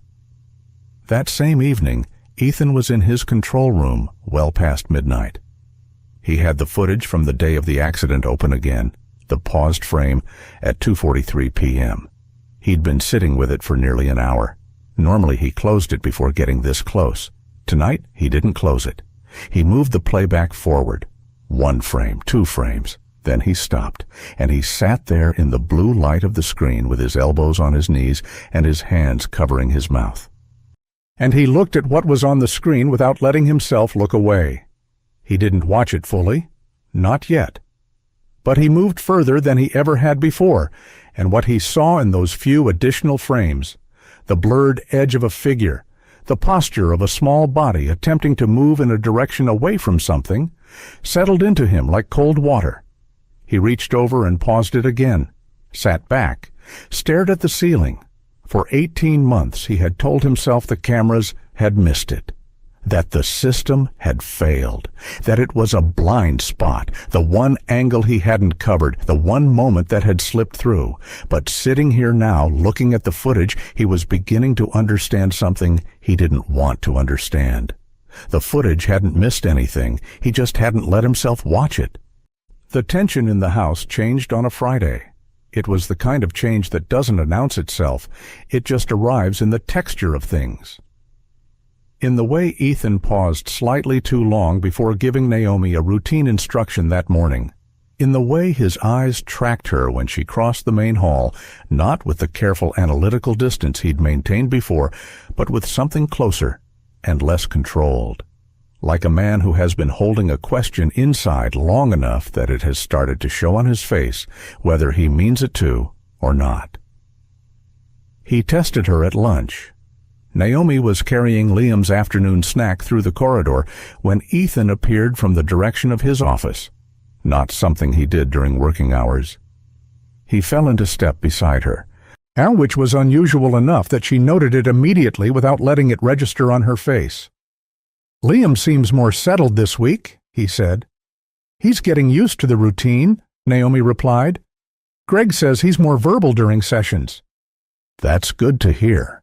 That same evening, Ethan was in his control room well past midnight. He had the footage from the day of the accident open again, the paused frame, at 2:43 p.m. He'd been sitting with it for nearly an hour. Normally he closed it before getting this close. Tonight, he didn't close it. He moved the playback forward. 1 frame, 2 frames. Then he stopped, and he sat there in the blue light of the screen with his elbows on his knees and his hands covering his mouth. And he looked at what was on the screen without letting himself look away. He didn't watch it fully. Not yet. But he moved further than he ever had before, and what he saw in those few additional frames, the blurred edge of a figure, the posture of a small body attempting to move in a direction away from something, settled into him like cold water. He reached over and paused it again, sat back, stared at the ceiling. For 18 months he had told himself the cameras had missed it, that the system had failed, that it was a blind spot, the one angle he hadn't covered, the one moment that had slipped through. But sitting here now, looking at the footage, he was beginning to understand something he didn't want to understand. The footage hadn't missed anything, he just hadn't let himself watch it. The tension in the house changed on a Friday. It was the kind of change that doesn't announce itself, it just arrives in the texture of things. In the way Ethan paused slightly too long before giving Naomi a routine instruction that morning. In the way his eyes tracked her when she crossed the main hall, not with the careful analytical distance he'd maintained before, but with something closer and less controlled. Like a man who has been holding a question inside long enough that it has started to show on his face, whether he means it to or not. He tested her at lunch. Naomi was carrying Liam's afternoon snack through the corridor when Ethan appeared from the direction of his office, not something he did during working hours. He fell into step beside her, which was unusual enough that she noted it immediately without letting it register on her face. "Liam seems more settled this week," he said. "He's getting used to the routine," Naomi replied. "Greg says he's more verbal during sessions." "That's good to hear.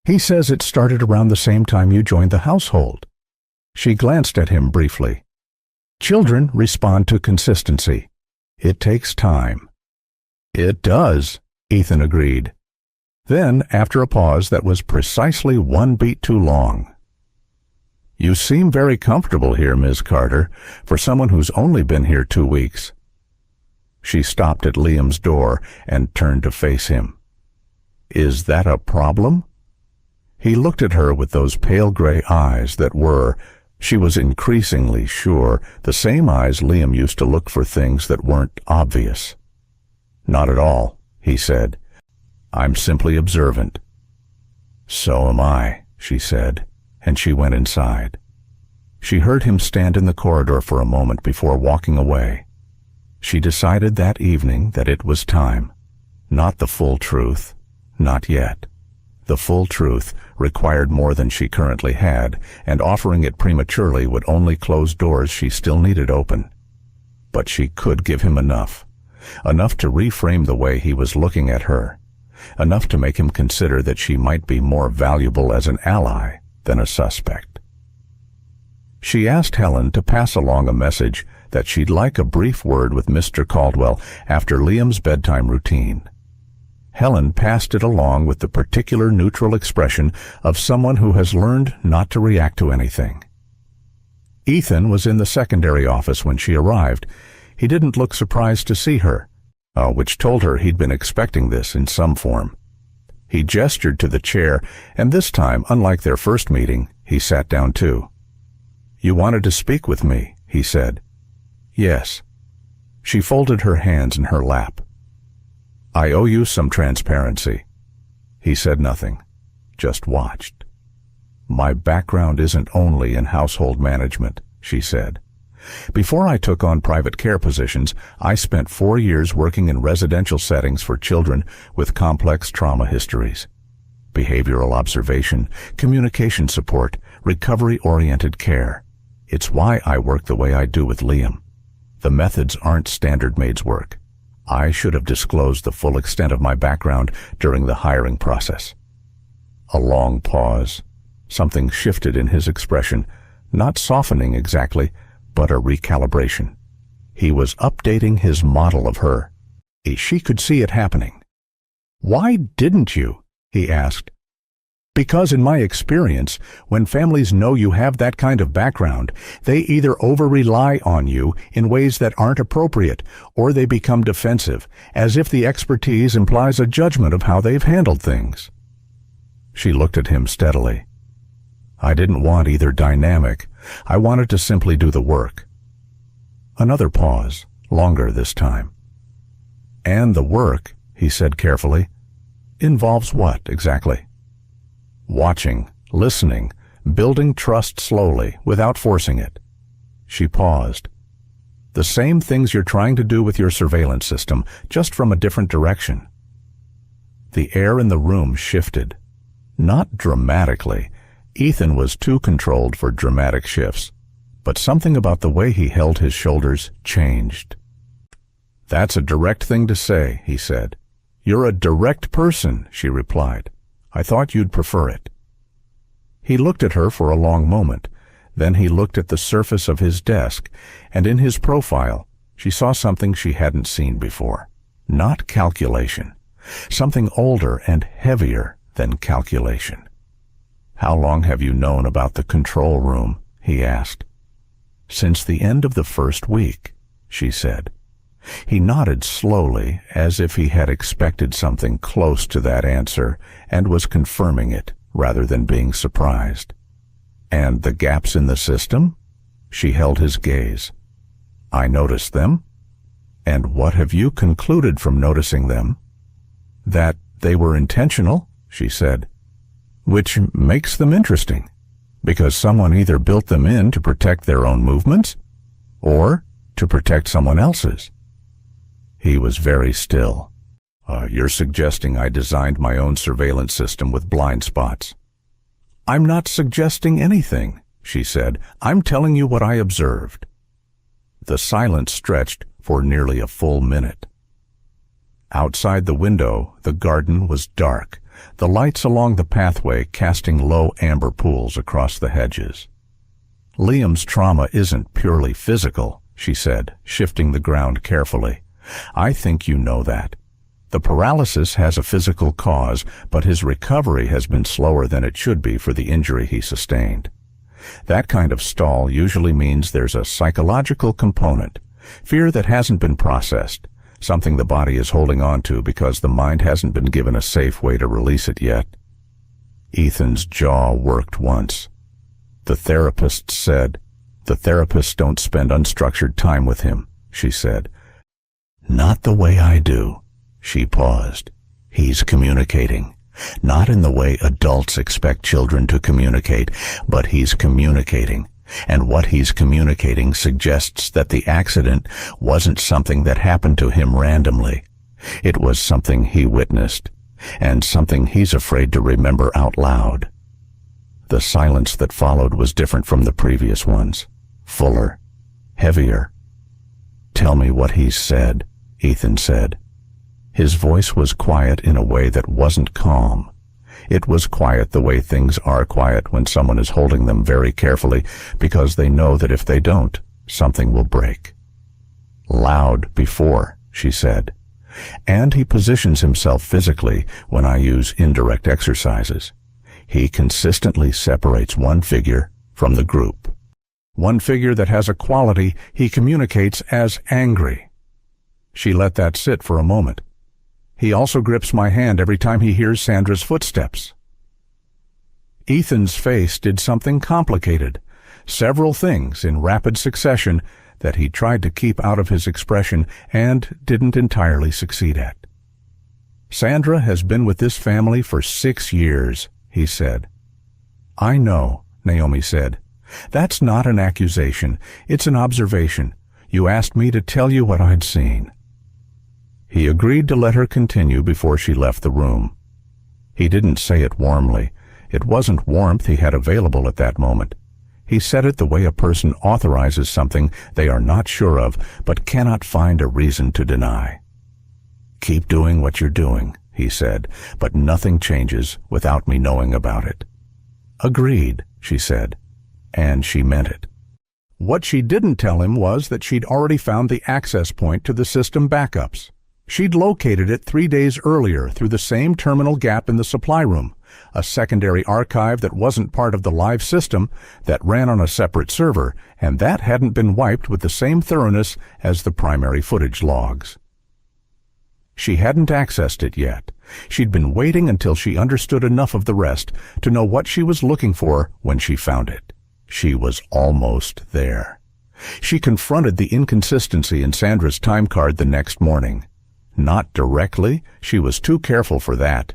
He says it started around the same time you joined the household." She glanced at him briefly. "Children respond to consistency. It takes time." "It does," Ethan agreed. Then, after a pause that was precisely 1 beat too long, "You seem very comfortable here, Ms. Carter, for someone who's only been here 2 weeks." She stopped at Liam's door and turned to face him. "Is that a problem?" He looked at her with those pale gray eyes that were, she was increasingly sure, the same eyes Liam used to look for things that weren't obvious. "Not at all," he said. "I'm simply observant." "So am I," she said, and she went inside. She heard him stand in the corridor for a moment before walking away. She decided that evening that it was time. Not the full truth, not yet. The full truth required more than she currently had, and offering it prematurely would only close doors she still needed open. But she could give him enough to reframe the way he was looking at her, enough to make him consider that she might be more valuable as an ally than a suspect. She asked Helen to pass along a message that she'd like a brief word with Mr. Caldwell after Liam's bedtime routine. Helen passed it along with the particular neutral expression of someone who has learned not to react to anything. Ethan was in the secondary office when she arrived. He didn't look surprised to see her, which told her he'd been expecting this in some form. He gestured to the chair, and this time, unlike their first meeting, he sat down too. "You wanted to speak with me," he said. "Yes." She folded her hands in her lap. "I owe you some transparency." He said nothing, just watched. My background isn't only in household management, she said. Before I took on private care positions, I spent 4 years working in residential settings for children with complex trauma histories. Behavioral observation, communication support, recovery-oriented care. It's why I work the way I do with Liam. The methods aren't standard Maid's work. I should have disclosed the full extent of my background during the hiring process. A long pause. Something shifted in his expression, not softening exactly, but a recalibration. He was updating his model of her. She could see it happening. "Why didn't you?" he asked. "Because in my experience, when families know you have that kind of background, they either over-rely on you in ways that aren't appropriate, or they become defensive, as if the expertise implies a judgment of how they've handled things." She looked at him steadily. I didn't want either dynamic. I wanted to simply do the work. Another pause, longer this time. "And the work," he said carefully, "involves what exactly?" "Watching, listening, building trust slowly, without forcing it." She paused. "The same things you're trying to do with your surveillance system, just from a different direction." The air in the room shifted. Not dramatically. Ethan was too controlled for dramatic shifts, but something about the way he held his shoulders changed. "That's a direct thing to say," he said. "You're a direct person," she replied. "I thought you'd prefer it." He looked at her for a long moment. Then he looked at the surface of his desk, and in his profile, she saw something she hadn't seen before. Not calculation. Something older and heavier than calculation. "How long have you known about the control room?" he asked. "Since the end of the first week," she said. He nodded slowly, as if he had expected something close to that answer and was confirming it rather than being surprised. "And the gaps in the system?" She held his gaze. "I noticed them." "And what have you concluded from noticing them?" "That they were intentional," she said. "Which makes them interesting, because someone either built them in to protect their own movements or to protect someone else's." He was very still. You're suggesting I designed my own surveillance system with blind spots." "I'm not suggesting anything," she said. "I'm telling you what I observed." The silence stretched for nearly a full minute. Outside the window, the garden was dark, the lights along the pathway casting low amber pools across the hedges. "Liam's trauma isn't purely physical," she said, shifting the ground carefully. "I think you know that. The paralysis has a physical cause, but his recovery has been slower than it should be for the injury he sustained. That kind of stall usually means there's a psychological component, fear that hasn't been processed, something the body is holding on to because the mind hasn't been given a safe way to release it yet." Ethan's jaw worked once. "The therapist said, the therapists don't spend unstructured time with him," she said. "Not the way I do." She paused. "He's communicating. Not in the way adults expect children to communicate, but he's communicating. And what he's communicating suggests that the accident wasn't something that happened to him randomly. It was something he witnessed, and something he's afraid to remember out loud." The silence that followed was different from the previous ones. Fuller, heavier. "Tell me what he said," Ethan said. His voice was quiet in a way that wasn't calm. It was quiet the way things are quiet when someone is holding them very carefully because they know that if they don't, something will break. "Loud before," she said. "And he positions himself physically when I use indirect exercises. He consistently separates one figure from the group. One figure that has a quality he communicates as angry." She let that sit for a moment. "He also grips my hand every time he hears Sandra's footsteps." Ethan's face did something complicated, several things in rapid succession that he tried to keep out of his expression and didn't entirely succeed at. "Sandra has been with this family for 6 years, he said. "I know," Naomi said. "That's not an accusation. It's an observation. You asked me to tell you what I'd seen." He agreed to let her continue before she left the room. He didn't say it warmly. It wasn't warmth he had available at that moment. He said it the way a person authorizes something they are not sure of but cannot find a reason to deny. "Keep doing what you're doing," he said, "but nothing changes without me knowing about it." "Agreed," she said, and she meant it. What she didn't tell him was that she'd already found the access point to the system backups. She'd located it 3 days earlier through the same terminal gap in the supply room, a secondary archive that wasn't part of the live system, that ran on a separate server, and that hadn't been wiped with the same thoroughness as the primary footage logs. She hadn't accessed it yet. She'd been waiting until she understood enough of the rest to know what she was looking for when she found it. She was almost there. She confronted the inconsistency in Sandra's time card the next morning. Not directly, she was too careful for that.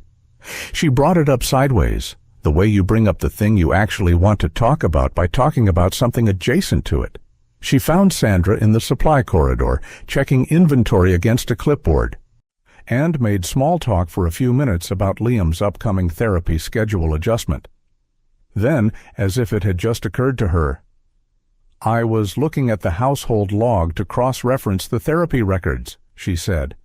She brought it up sideways, the way you bring up the thing you actually want to talk about by talking about something adjacent to it. She found Sandra in the supply corridor, checking inventory against a clipboard, and made small talk for a few minutes about Liam's upcoming therapy schedule adjustment. Then, as if it had just occurred to her, "I was looking at the household log to cross-reference the therapy records," she said.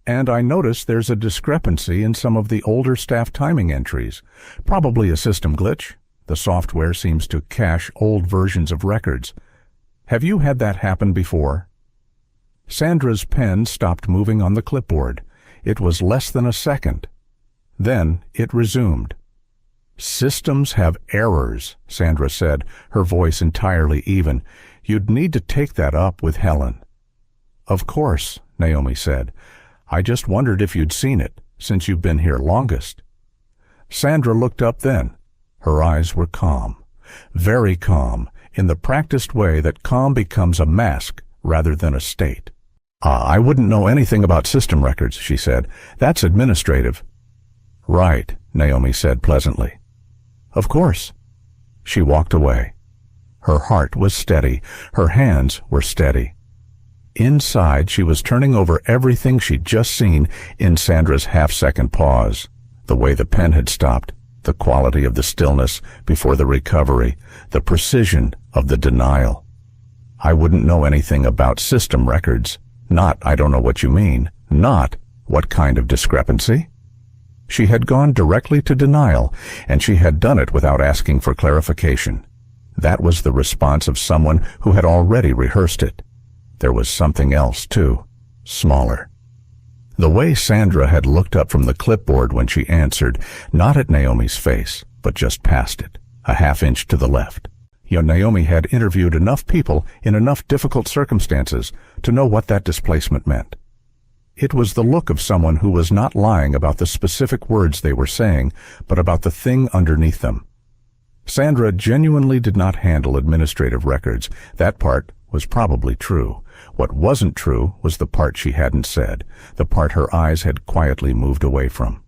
"And I noticed there's a discrepancy in some of the older staff timing entries. Probably a system glitch. The software seems to cache old versions of records. Have you had that happen before?" Sandra's pen stopped moving on the clipboard. It was less than a second. Then it resumed. "Systems have errors," Sandra said, her voice entirely even. "You'd need to take that up with Helen." "Of course," Naomi said. "I just wondered if you'd seen it, since you've been here longest." Sandra looked up then. Her eyes were calm. Very calm, in the practiced way that calm becomes a mask rather than a state. "I wouldn't know anything about system records," she said. "That's administrative." "Right," Naomi said pleasantly. "Of course." She walked away. Her heart was steady. Her hands were steady. Inside, she was turning over everything she'd just seen in Sandra's half-second pause. The way the pen had stopped, the quality of the stillness before the recovery, the precision of the denial. "I wouldn't know anything about system records. Not, I don't know what you mean. Not, what kind of discrepancy?" She had gone directly to denial, and she had done it without asking for clarification. That was the response of someone who had already rehearsed it. There was something else, too, smaller. The way Sandra had looked up from the clipboard when she answered, not at Naomi's face, but just past it, a half-inch to the left. Naomi had interviewed enough people in enough difficult circumstances to know what that displacement meant. It was the look of someone who was not lying about the specific words they were saying, but about the thing underneath them. Sandra genuinely did not handle administrative records. That part was probably true. What wasn't true was the part she hadn't said, the part her eyes had quietly moved away from.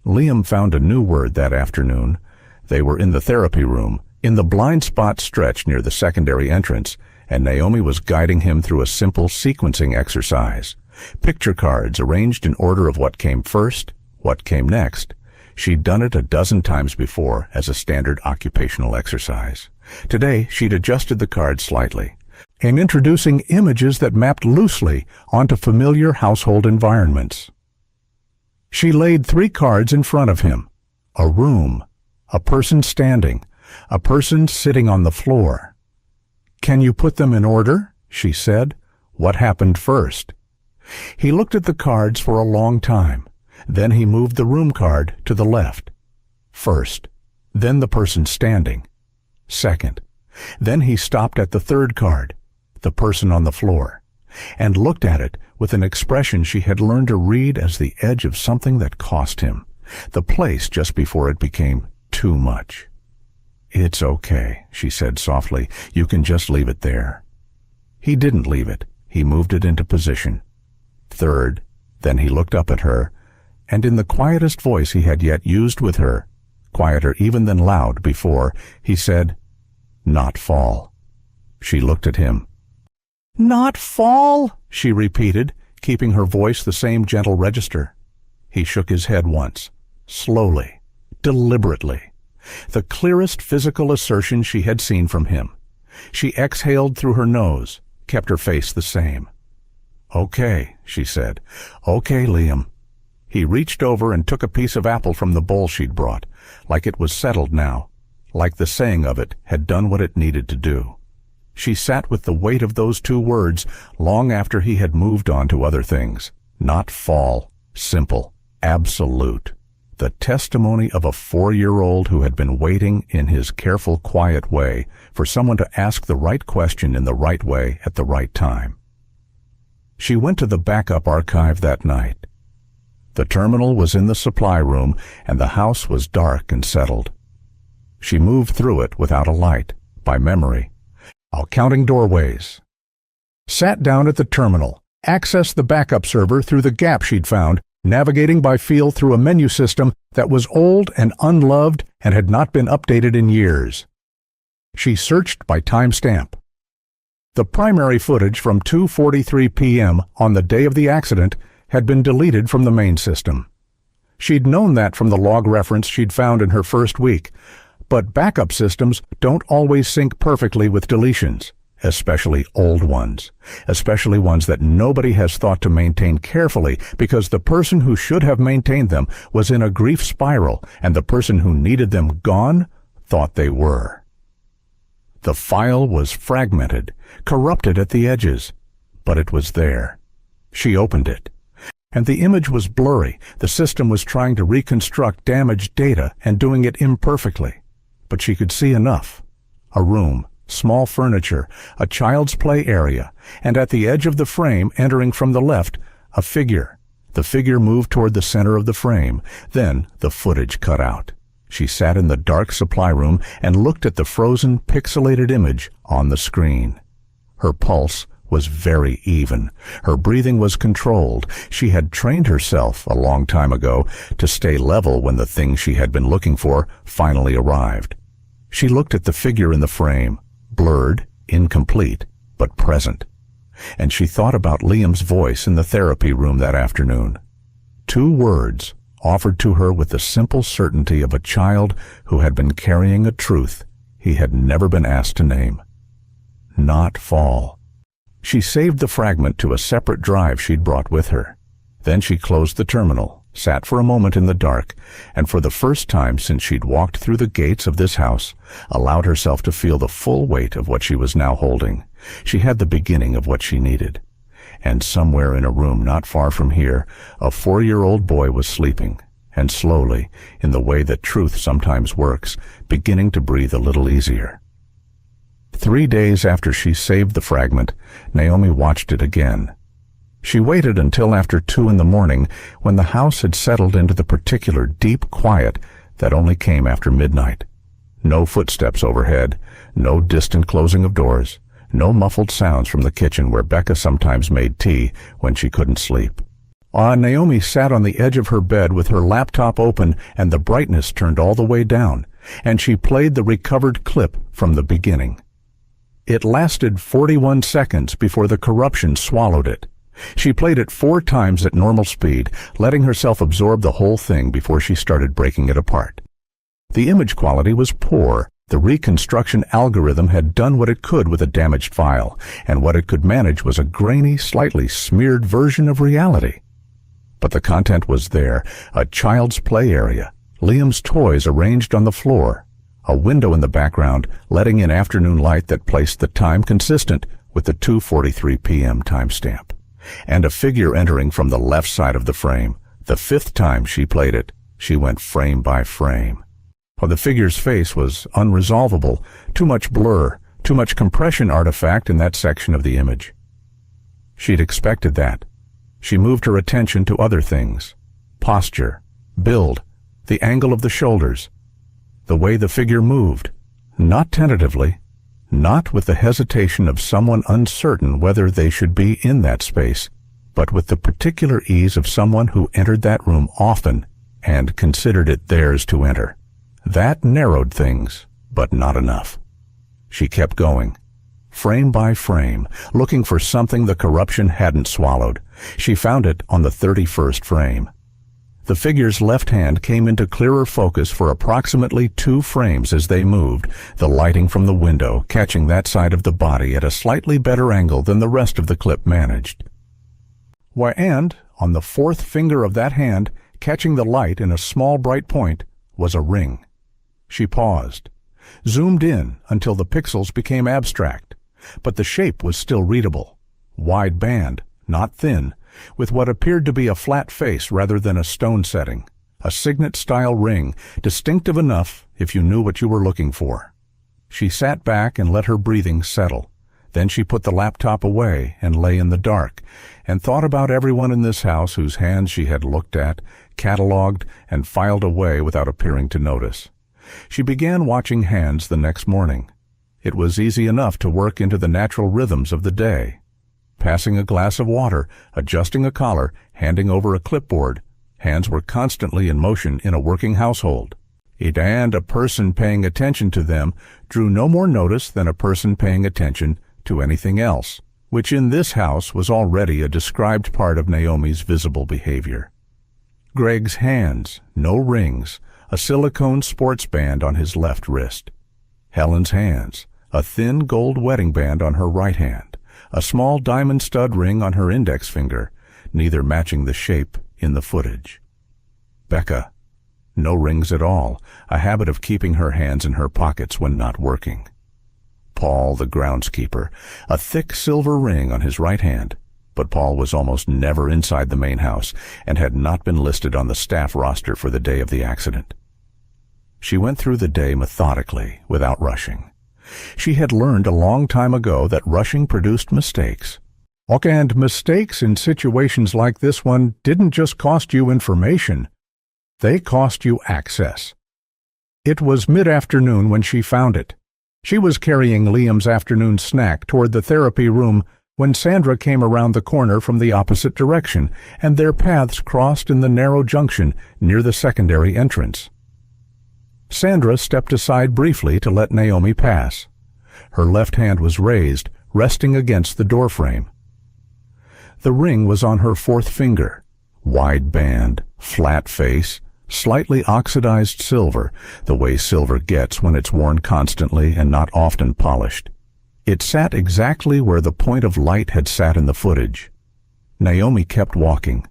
Liam found a new word that afternoon. They were in the therapy room, in the blind spot stretch near the secondary entrance, and Naomi was guiding him through a simple sequencing exercise. Picture cards arranged in order of what came first, what came next. She'd done it a dozen times before as a standard occupational exercise. Today, she'd adjusted the cards slightly and introducing images that mapped loosely onto familiar household environments. She laid 3 cards in front of him. A room, a person standing, a person sitting on the floor. "Can you put them in order?" she said. "What happened first?" He looked at the cards for a long time. Then he moved the room card to the left. First, then the person standing. Second. Then he stopped at the 3rd card, the person on the floor, and looked at it with an expression she had learned to read as the edge of something that cost him, the place just before it became too much. "It's okay," she said softly. "You can just leave it there." He didn't leave it. He moved it into position. Third, then he looked up at her, and in the quietest voice he had yet used with her, quieter even than loud before, he said, "Not fall." She looked at him. "Not fall?" she repeated, keeping her voice the same gentle register. He shook his head once, slowly, deliberately, the clearest physical assertion she had seen from him. She exhaled through her nose, kept her face the same. "Okay," she said. "Okay, Liam." He reached over and took a piece of apple from the bowl she'd brought, like it was settled now, like the saying of it had done what it needed to do. She sat with the weight of those two words long after he had moved on to other things. Not fall, simple, absolute. The testimony of a 4-year-old who had been waiting in his careful, quiet way for someone to ask the right question in the right way at the right time. She went to the backup archive that night. The terminal was in the supply room, and the house was dark and settled. She moved through it without a light, by memory, counting doorways. Sat down at the terminal, accessed the backup server through the gap she'd found, navigating by feel through a menu system that was old and unloved and had not been updated in years. She searched by timestamp. The primary footage from 2:43 p.m. on the day of the accident had been deleted from the main system. She'd known that from the log reference she'd found in her first week, but backup systems don't always sync perfectly with deletions, especially old ones, especially ones that nobody has thought to maintain carefully because the person who should have maintained them was in a grief spiral and the person who needed them gone thought they were. The file was fragmented, corrupted at the edges, but it was there. She opened it. And the image was blurry. The system was trying to reconstruct damaged data and doing it imperfectly. But she could see enough. A room, small furniture, a child's play area, and at the edge of the frame, entering from the left, a figure. The figure moved toward the center of the frame. Then the footage cut out. She sat in the dark supply room and looked at the frozen, pixelated image on the screen. Her pulse was very even. Her breathing was controlled. She had trained herself a long time ago to stay level when the thing she had been looking for finally arrived. She looked at the figure in the frame, blurred, incomplete, but present. And she thought about Liam's voice in the therapy room that afternoon. 2 words offered to her with the simple certainty of a child who had been carrying a truth he had never been asked to name. Not fall. She saved the fragment to a separate drive she'd brought with her. Then she closed the terminal, sat for a moment in the dark, and for the first time since she'd walked through the gates of this house, allowed herself to feel the full weight of what she was now holding. She had the beginning of what she needed. And somewhere in a room not far from here, a 4-year-old boy was sleeping, and slowly, in the way that truth sometimes works, beginning to breathe a little easier. 3 days after she saved the fragment, Naomi watched it again. She waited until after 2 in the morning, when the house had settled into the particular deep quiet that only came after midnight. No footsteps overhead, no distant closing of doors, no muffled sounds from the kitchen where Becca sometimes made tea when she couldn't sleep. Naomi sat on the edge of her bed with her laptop open and the brightness turned all the way down, and she played the recovered clip from the beginning. It lasted 41 seconds before the corruption swallowed it. She played it 4 times at normal speed, letting herself absorb the whole thing before she started breaking it apart. The image quality was poor. The reconstruction algorithm had done what it could with a damaged file, and what it could manage was a grainy, slightly smeared version of reality. But the content was there, a child's play area, Liam's toys arranged on the floor, a window in the background letting in afternoon light that placed the time consistent with the 2:43 p.m. timestamp, and a figure entering from the left side of the frame. The 5th time she played it, she went frame by frame. The figure's face was unresolvable, too much blur, too much compression artifact in that section of the image. She'd expected that. She moved her attention to other things: posture, build, the angle of the shoulders, the way the figure moved, not tentatively, not with the hesitation of someone uncertain whether they should be in that space, but with the particular ease of someone who entered that room often and considered it theirs to enter. That narrowed things, but not enough. She kept going, frame by frame, looking for something the corruption hadn't swallowed. She found it on the 31st frame. The figure's left hand came into clearer focus for approximately 2 frames as they moved, the lighting from the window catching that side of the body at a slightly better angle than the rest of the clip managed. Why, and on the 4th finger of that hand, catching the light in a small bright point, was a ring. She paused, zoomed in until the pixels became abstract, but the shape was still readable. Wide band, not thin, with what appeared to be a flat face rather than a stone setting. A signet-style ring, distinctive enough if you knew what you were looking for. She sat back and let her breathing settle. Then she put the laptop away and lay in the dark, and thought about everyone in this house whose hands she had looked at, cataloged, and filed away without appearing to notice. She began watching hands the next morning. It was easy enough to work into the natural rhythms of the day. Passing a glass of water, adjusting a collar, handing over a clipboard. Hands were constantly in motion in a working household. And a person paying attention to them drew no more notice than a person paying attention to anything else, which in this house was already a described part of Naomi's visible behavior. Greg's hands, no rings, a silicone sports band on his left wrist. Helen's hands, a thin gold wedding band on her right hand, a small diamond stud ring on her index finger, neither matching the shape in the footage. Becca, no rings at all, a habit of keeping her hands in her pockets when not working. Paul, the groundskeeper, a thick silver ring on his right hand, but Paul was almost never inside the main house and had not been listed on the staff roster for the day of the accident. She went through the day methodically, without rushing. She had learned a long time ago that rushing produced mistakes. And mistakes in situations like this one didn't just cost you information, they cost you access. It was mid-afternoon when she found it. She was carrying Liam's afternoon snack toward the therapy room when Sandra came around the corner from the opposite direction, and their paths crossed in the narrow junction near the secondary entrance. Sandra stepped aside briefly to let Naomi pass. Her left hand was raised, resting against the doorframe. The ring was on her 4th finger. Wide band, flat face, slightly oxidized silver, the way silver gets when it's worn constantly and not often polished. It sat exactly where the point of light had sat in the footage. Naomi kept walking.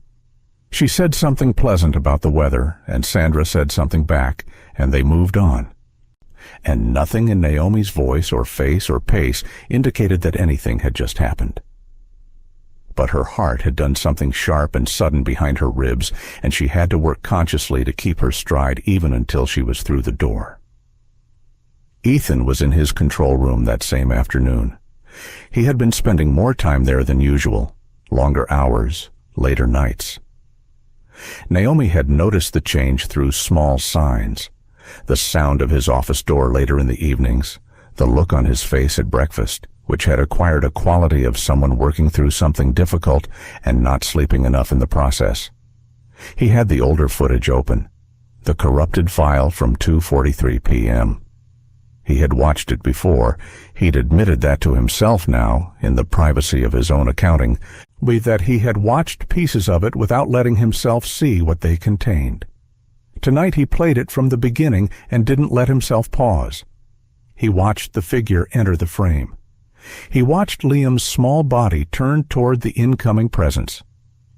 She said something pleasant about the weather, and Sandra said something back, and they moved on. And nothing in Naomi's voice or face or pace indicated that anything had just happened. But her heart had done something sharp and sudden behind her ribs, and she had to work consciously to keep her stride even until she was through the door. Ethan was in his control room that same afternoon. He had been spending more time there than usual, longer hours, later nights. Naomi had noticed the change through small signs. The sound of his office door later in the evenings, the look on his face at breakfast, which had acquired a quality of someone working through something difficult and not sleeping enough in the process. He had the older footage open, the corrupted file from 2:43 p.m. He had watched it before. He'd admitted that to himself now, in the privacy of his own accounting, that he had watched pieces of it without letting himself see what they contained. Tonight he played it from the beginning and didn't let himself pause. He watched the figure enter the frame. He watched Liam's small body turn toward the incoming presence.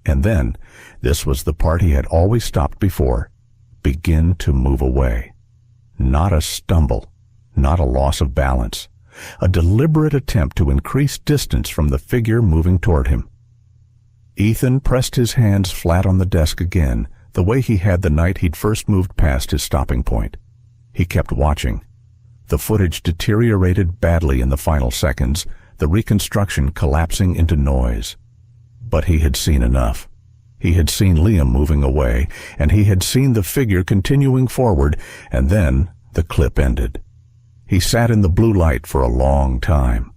And then, this was the part he had always stopped before, begin to move away. Not a stumble, not a loss of balance, a deliberate attempt to increase distance from the figure moving toward him. Ethan pressed his hands flat on the desk again, the way he had the night he'd first moved past his stopping point. He kept watching. The footage deteriorated badly in the final seconds, the reconstruction collapsing into noise. But he had seen enough. He had seen Liam moving away, and he had seen the figure continuing forward, and then the clip ended. He sat in the blue light for a long time.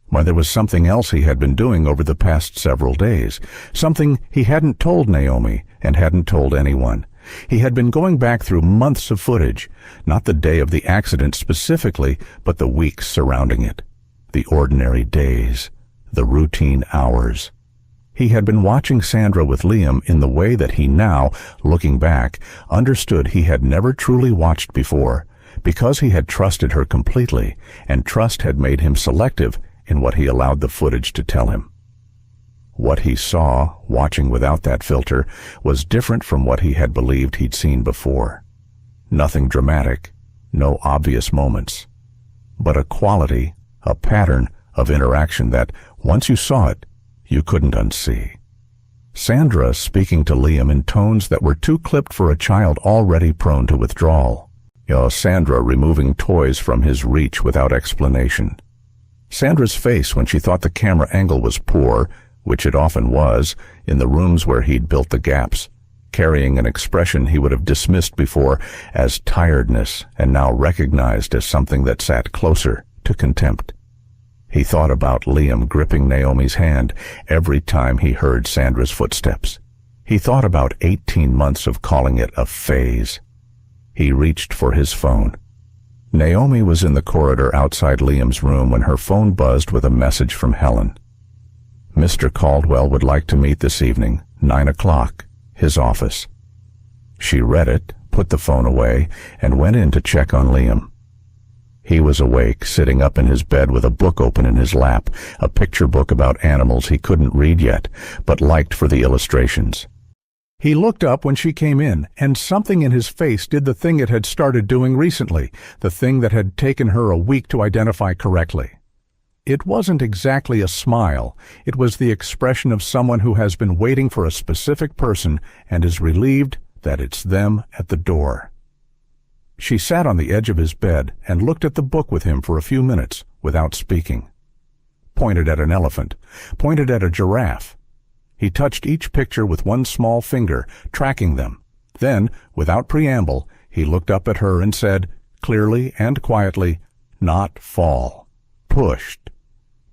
Why, there was something else he had been doing over the past several days, something he hadn't told Naomi and hadn't told anyone, He had been going back through months of footage, not the day of the accident specifically, but the weeks surrounding it, the ordinary days, the routine hours. He had been watching Sandra with Liam in the way that he now, looking back, understood he had never truly watched before, because he had trusted her completely, and trust had made him selective in what he allowed the footage to tell him. What he saw, watching without that filter, was different from what he had believed he'd seen before. Nothing dramatic, no obvious moments, but a quality, a pattern of interaction that, once you saw it, you couldn't unsee. Sandra speaking to Liam in tones that were too clipped for a child already prone to withdrawal. Sandra removing toys from his reach without explanation. Sandra's face when she thought the camera angle was poor, which it often was, in the rooms where he'd built the gaps, carrying an expression he would have dismissed before as tiredness and now recognized as something that sat closer to contempt. He thought about Liam gripping Naomi's hand every time he heard Sandra's footsteps. He thought about 18 months of calling it a phase. He reached for his phone. Naomi was in the corridor outside Liam's room when her phone buzzed with a message from Helen. Mr. Caldwell would like to meet this evening, 9 o'clock, his office. She read it, put the phone away, and went in to check on Liam. He was awake, sitting up in his bed with a book open in his lap, a picture book about animals he couldn't read yet, but liked for the illustrations. He looked up when she came in, and something in his face did the thing it had started doing recently, the thing that had taken her a week to identify correctly. It wasn't exactly a smile. It was the expression of someone who has been waiting for a specific person and is relieved that it's them at the door. She sat on the edge of his bed and looked at the book with him for a few minutes without speaking. Pointed at an elephant, pointed at a giraffe. He touched each picture with one small finger, tracking them. Then, without preamble, he looked up at her and said, clearly and quietly, "Not fall. Pushed."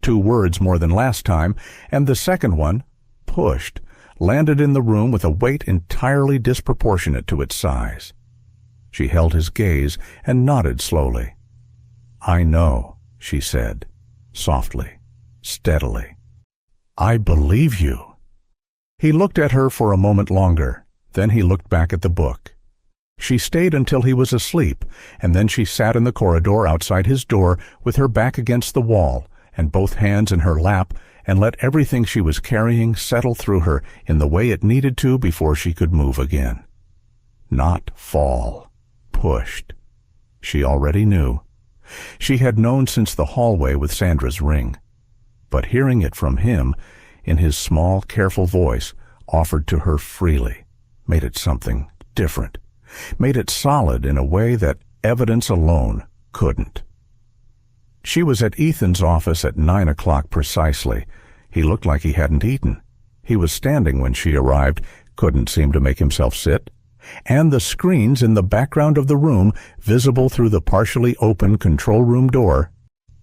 2 words more than last time, and the second one, pushed, landed in the room with a weight entirely disproportionate to its size. She held his gaze and nodded slowly. "I know," she said, softly, steadily. "I believe you." He looked at her for a moment longer. Then he looked back at the book. She stayed until he was asleep, and then she sat in the corridor outside his door with her back against the wall and both hands in her lap, and let everything she was carrying settle through her in the way it needed to before she could move again. Not fall. Pushed. She already knew. She had known since the hallway with Sandra's ring. But hearing it from him, in his small, careful voice, offered to her freely, made it something different, made it solid in a way that evidence alone couldn't. She was at Ethan's office at 9 o'clock precisely. He looked like he hadn't eaten. He was standing when she arrived, couldn't seem to make himself sit. And the screens in the background of the room, visible through the partially open control room door,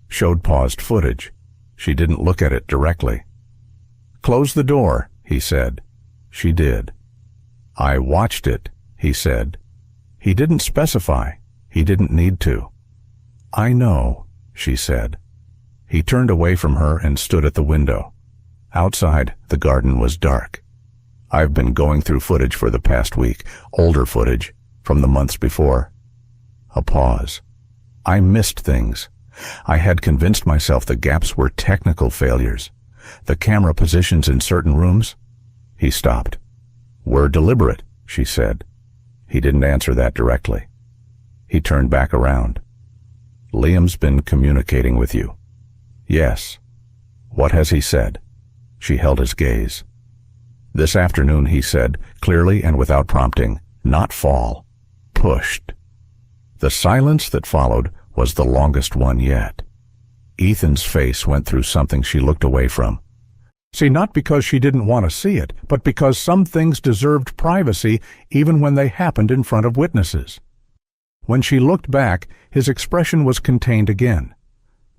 showed paused footage. She didn't look at it directly. "Close the door," he said. She did. "I watched it," he said. He didn't specify. He didn't need to. "I know," she said. He turned away from her and stood at the window. Outside, the garden was dark. "I've been going through footage for the past week, older footage, from the months before." A pause. "I missed things. I had convinced myself the gaps were technical failures. The camera positions in certain rooms." He stopped. "Were deliberate," she said. He didn't answer that directly. He turned back around. "Liam's been communicating with you." "Yes." "What has he said?" She held his gaze. "This afternoon," he said, clearly and without prompting, "not fall. Pushed." The silence that followed was the longest one yet. Ethan's face went through something she looked away from. See, not because she didn't want to see it, but because some things deserved privacy even when they happened in front of witnesses. When she looked back, his expression was contained again.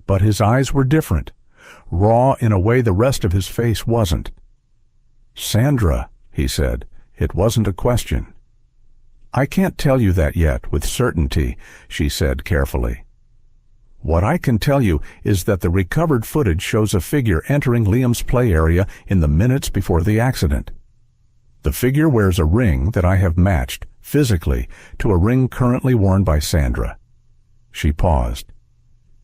But his eyes were different, raw in a way the rest of his face wasn't. "Sandra," he said, "it wasn't a question." "I can't tell you that yet with certainty," she said carefully. "What I can tell you is that the recovered footage shows a figure entering Liam's play area in the minutes before the accident. The figure wears a ring that I have matched, physically, to a ring currently worn by Sandra." She paused.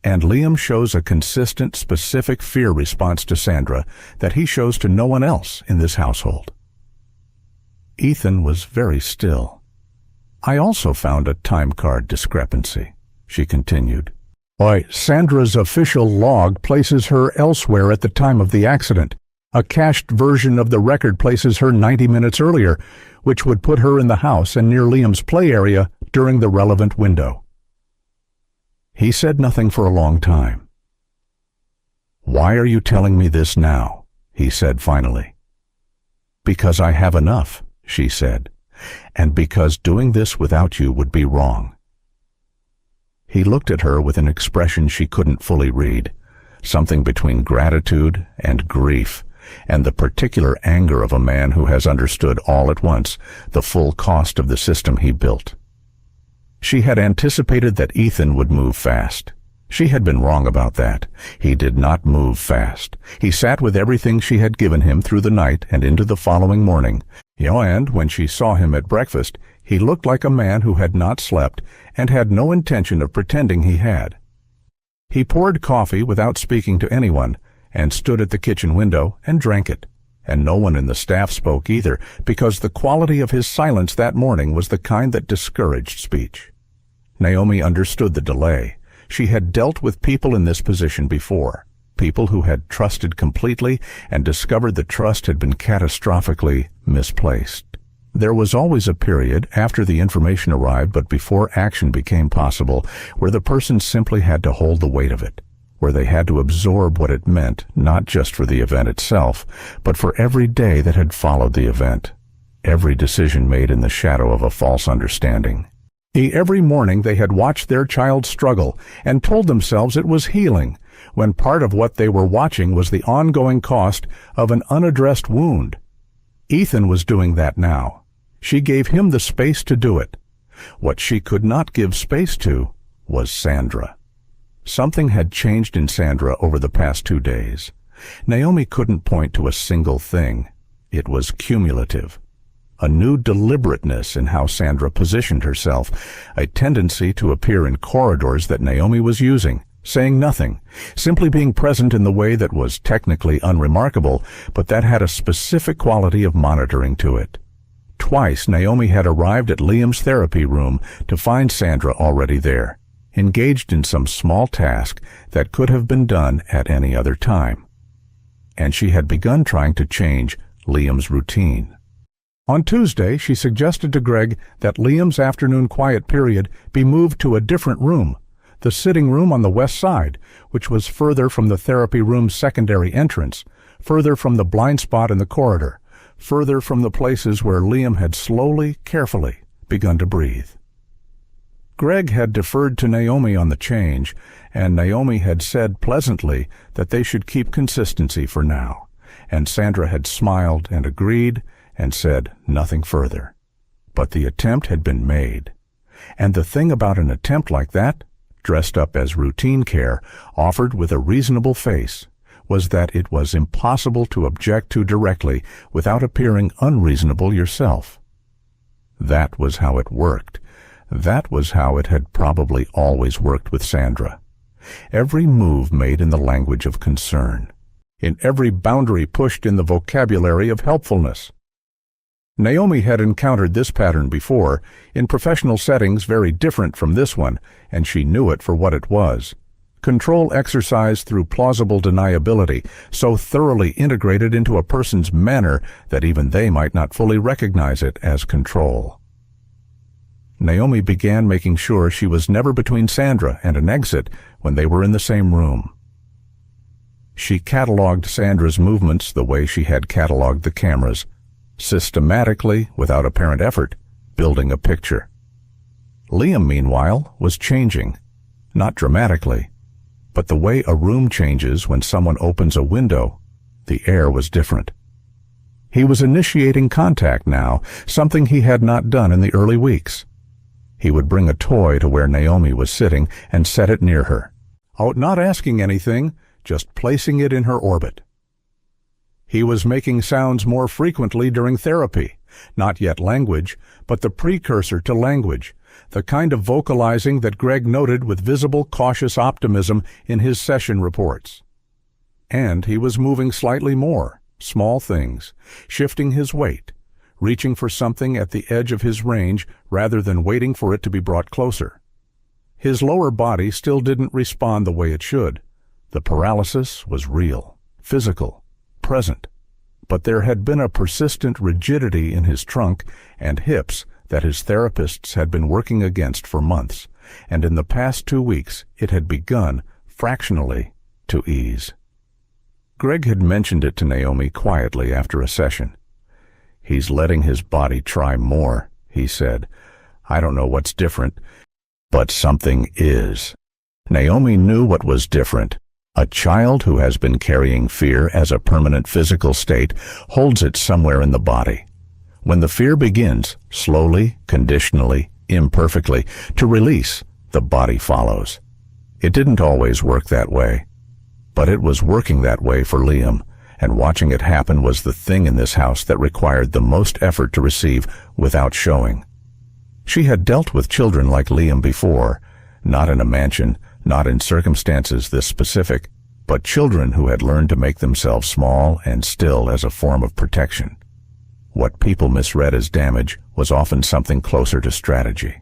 "And Liam shows a consistent, specific fear response to Sandra that he shows to no one else in this household." Ethan was very still. "I also found a time card discrepancy," she continued. "Why, Sandra's official log places her elsewhere at the time of the accident. A cached version of the record places her 90 minutes earlier, which would put her in the house and near Liam's play area during the relevant window." He said nothing for a long time. "Why are you telling me this now?" he said finally. "Because I have enough," she said, "and because doing this without you would be wrong." He looked at her with an expression she couldn't fully read, something between gratitude and grief, and the particular anger of a man who has understood all at once the full cost of the system he built. She had anticipated that Ethan would move fast. She had been wrong about that. He did not move fast. He sat with everything she had given him through the night and into the following morning. And when she saw him at breakfast, he looked like a man who had not slept and had no intention of pretending he had. He poured coffee without speaking to anyone and stood at the kitchen window and drank it. And no one in the staff spoke either, because the quality of his silence that morning was the kind that discouraged speech. Naomi understood the delay. She had dealt with people in this position before, people who had trusted completely and discovered the trust had been catastrophically misplaced. There was always a period after the information arrived but before action became possible where the person simply had to hold the weight of it, where they had to absorb what it meant, not just for the event itself, but for every day that had followed the event, every decision made in the shadow of a false understanding. Every morning they had watched their child struggle and told themselves it was healing, when part of what they were watching was the ongoing cost of an unaddressed wound. Ethan was doing that now. She gave him the space to do it. What she could not give space to was Sandra. Something had changed in Sandra over the past 2 days. Naomi couldn't point to a single thing. It was cumulative. A new deliberateness in how Sandra positioned herself, a tendency to appear in corridors that Naomi was using, saying nothing, simply being present in the way that was technically unremarkable, but that had a specific quality of monitoring to it. Twice Naomi had arrived at Liam's therapy room to find Sandra already there, engaged in some small task that could have been done at any other time. And she had begun trying to change Liam's routine. On Tuesday, she suggested to Greg that Liam's afternoon quiet period be moved to a different room, the sitting room on the west side, which was further from the therapy room's secondary entrance, further from the blind spot in the corridor, further from the places where Liam had slowly, carefully begun to breathe. Greg had deferred to Naomi on the change, and Naomi had said pleasantly that they should keep consistency for now, and Sandra had smiled and agreed and said nothing further. But the attempt had been made. And the thing about an attempt like that, dressed up as routine care, offered with a reasonable face, was that it was impossible to object to directly without appearing unreasonable yourself. That was how it worked. That was how it had probably always worked with Sandra. Every move made in the language of concern, in every boundary pushed in the vocabulary of helpfulness. Naomi had encountered this pattern before, in professional settings very different from this one, and she knew it for what it was. Control exercised through plausible deniability, so thoroughly integrated into a person's manner that even they might not fully recognize it as control. Naomi began making sure she was never between Sandra and an exit when they were in the same room. She cataloged Sandra's movements the way she had cataloged the cameras, systematically, without apparent effort, building a picture. Liam, meanwhile, was changing, not dramatically, but the way a room changes when someone opens a window, the air was different. He was initiating contact now, something he had not done in the early weeks. He would bring a toy to where Naomi was sitting and set it near her. Not asking anything, just placing it in her orbit. He was making sounds more frequently during therapy, not yet language, but the precursor to language, the kind of vocalizing that Greg noted with visible cautious optimism in his session reports. And he was moving slightly more, small things, shifting his weight, reaching for something at the edge of his range rather than waiting for it to be brought closer. His lower body still didn't respond the way it should. The paralysis was real, physical, present, but there had been a persistent rigidity in his trunk and hips that his therapists had been working against for months, and in the past 2 weeks it had begun, fractionally, to ease. Greg had mentioned it to Naomi quietly after a session. "He's letting his body try more," he said. "I don't know what's different, but something is." Naomi knew what was different. A child who has been carrying fear as a permanent physical state holds it somewhere in the body. When the fear begins, slowly, conditionally, imperfectly, to release, the body follows. It didn't always work that way. But it was working that way for Liam, and watching it happen was the thing in this house that required the most effort to receive without showing. She had dealt with children like Liam before, not in a mansion, not in circumstances this specific, but children who had learned to make themselves small and still as a form of protection. What people misread as damage was often something closer to strategy.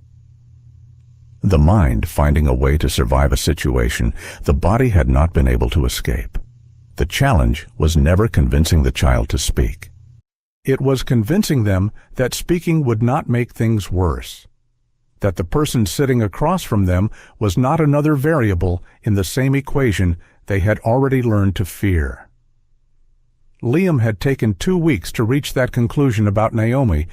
The mind finding a way to survive a situation the body had not been able to escape. The challenge was never convincing the child to speak. It was convincing them that speaking would not make things worse, that the person sitting across from them was not another variable in the same equation they had already learned to fear. Liam had taken 2 weeks to reach that conclusion about Naomi,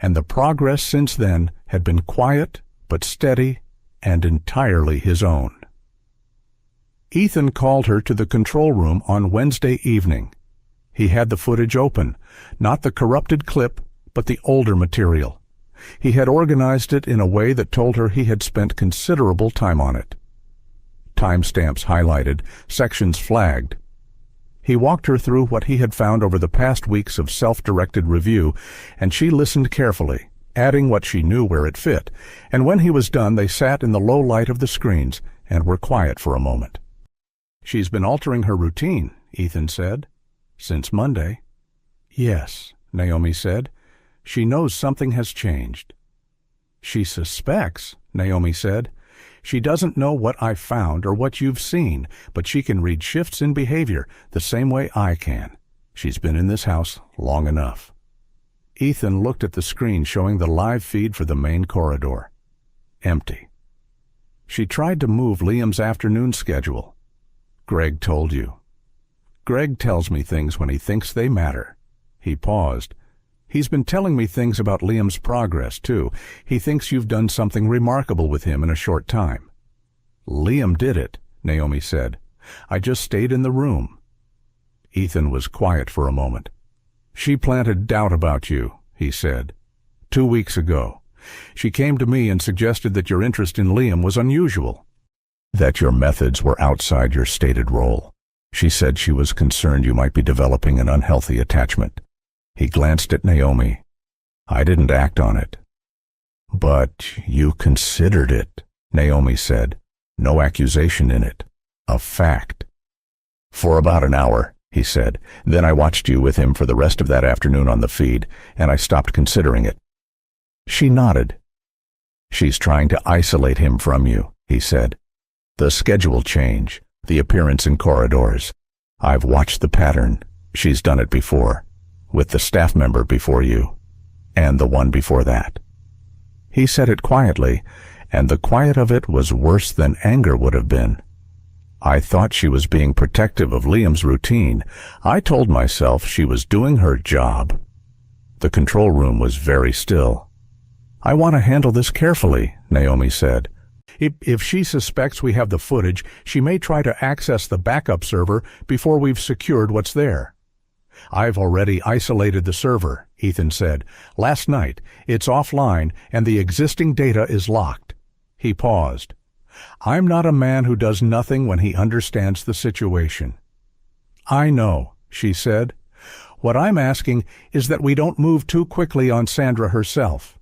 and the progress since then had been quiet but steady and entirely his own. Ethan called her to the control room on Wednesday evening. He had the footage open, not the corrupted clip, but the older material. He had organized it in a way that told her he had spent considerable time on it. Timestamps highlighted, sections flagged. He walked her through what he had found over the past weeks of self-directed review, and she listened carefully, adding what she knew where it fit, and when he was done they sat in the low light of the screens and were quiet for a moment. "She's been altering her routine," Ethan said. "Since Monday." "Yes," Naomi said. "She knows something has changed." "She suspects," Naomi said. "She doesn't know what I found or what you've seen, but she can read shifts in behavior the same way I can. She's been in this house long enough." Ethan looked at the screen showing the live feed for the main corridor. Empty. "She tried to move Liam's afternoon schedule. Greg told you." "Greg tells me things when he thinks they matter." He paused. "He's been telling me things about Liam's progress, too. He thinks you've done something remarkable with him in a short time." "Liam did it," Naomi said. "I just stayed in the room." Ethan was quiet for a moment. "She planted doubt about you," he said. 2 weeks ago. She came to me and suggested that your interest in Liam was unusual, that your methods were outside your stated role. She said she was concerned you might be developing an unhealthy attachment." He glanced at Naomi. "I didn't act on it." "But you considered it," Naomi said. "No accusation in it. A fact." "For about an hour," he said. "Then I watched you with him for the rest of that afternoon on the feed, and I stopped considering it." She nodded. "She's trying to isolate him from you," he said. "The schedule change, the appearance in corridors. I've watched the pattern. She's done it before, with the staff member before you, and the one before that." He said it quietly, and the quiet of it was worse than anger would have been. "I thought she was being protective of Liam's routine. I told myself she was doing her job." The control room was very still. "I want to handle this carefully," Naomi said. If she suspects we have the footage, she may try to access the backup server before we've secured what's there. "I've already isolated the server," Ethan said. "Last night. It's offline and the existing data is locked." He paused. "I'm not a man who does nothing when he understands the situation." "I know," she said. "What I'm asking is that we don't move too quickly on Sandra herself.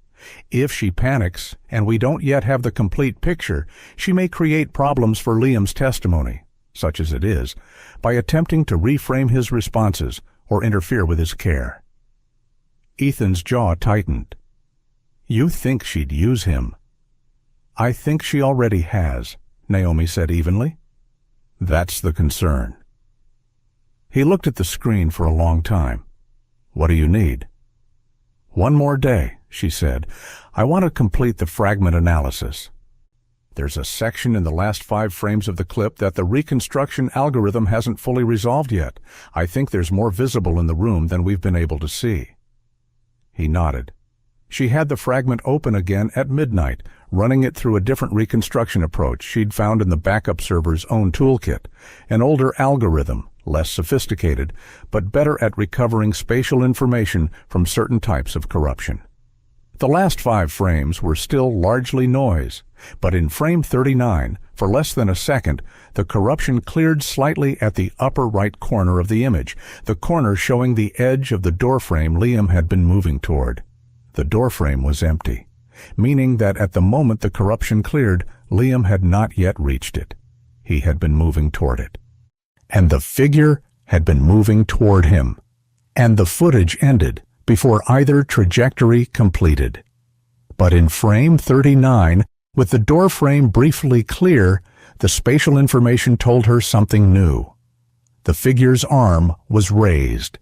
If she panics, and we don't yet have the complete picture, she may create problems for Liam's testimony, such as it is, by attempting to reframe his responses or interfere with his care." Ethan's jaw tightened. "You think she'd use him?" "I think she already has," Naomi said evenly. "That's the concern." He looked at the screen for a long time. "What do you need?" "One more day," she said. "I want to complete the fragment analysis. There's a section in the last 5 frames of the clip that the reconstruction algorithm hasn't fully resolved yet. I think there's more visible in the room than we've been able to see." He nodded. She had the fragment open again at midnight, running it through a different reconstruction approach she'd found in the backup server's own toolkit, an older algorithm, less sophisticated, but better at recovering spatial information from certain types of corruption. The last 5 frames were still largely noise, but in frame 39, for less than a second, the corruption cleared slightly at the upper right corner of the image, the corner showing the edge of the doorframe Liam had been moving toward. The doorframe was empty, meaning that at the moment the corruption cleared, Liam had not yet reached it. He had been moving toward it. And the figure had been moving toward him. And the footage ended before either trajectory completed. But in frame 39, with the doorframe briefly clear, the spatial information told her something new. The figure's arm was raised.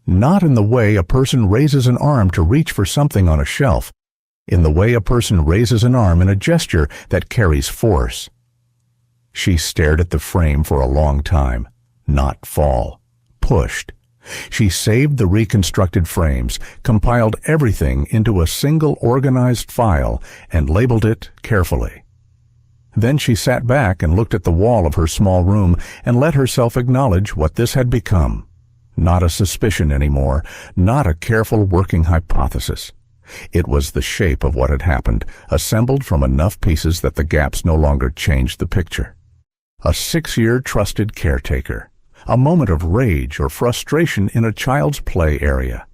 Not in the way a person raises an arm to reach for something on a shelf, in the way a person raises an arm in a gesture that carries force. She stared at the frame for a long time, not fall, pushed. She saved the reconstructed frames, compiled everything into a single organized file, and labeled it carefully. Then she sat back and looked at the wall of her small room and let herself acknowledge what this had become. Not a suspicion anymore, not a careful working hypothesis. It was the shape of what had happened, assembled from enough pieces that the gaps no longer changed the picture. A 6-year trusted caretaker. A moment of rage or frustration in a child's play area.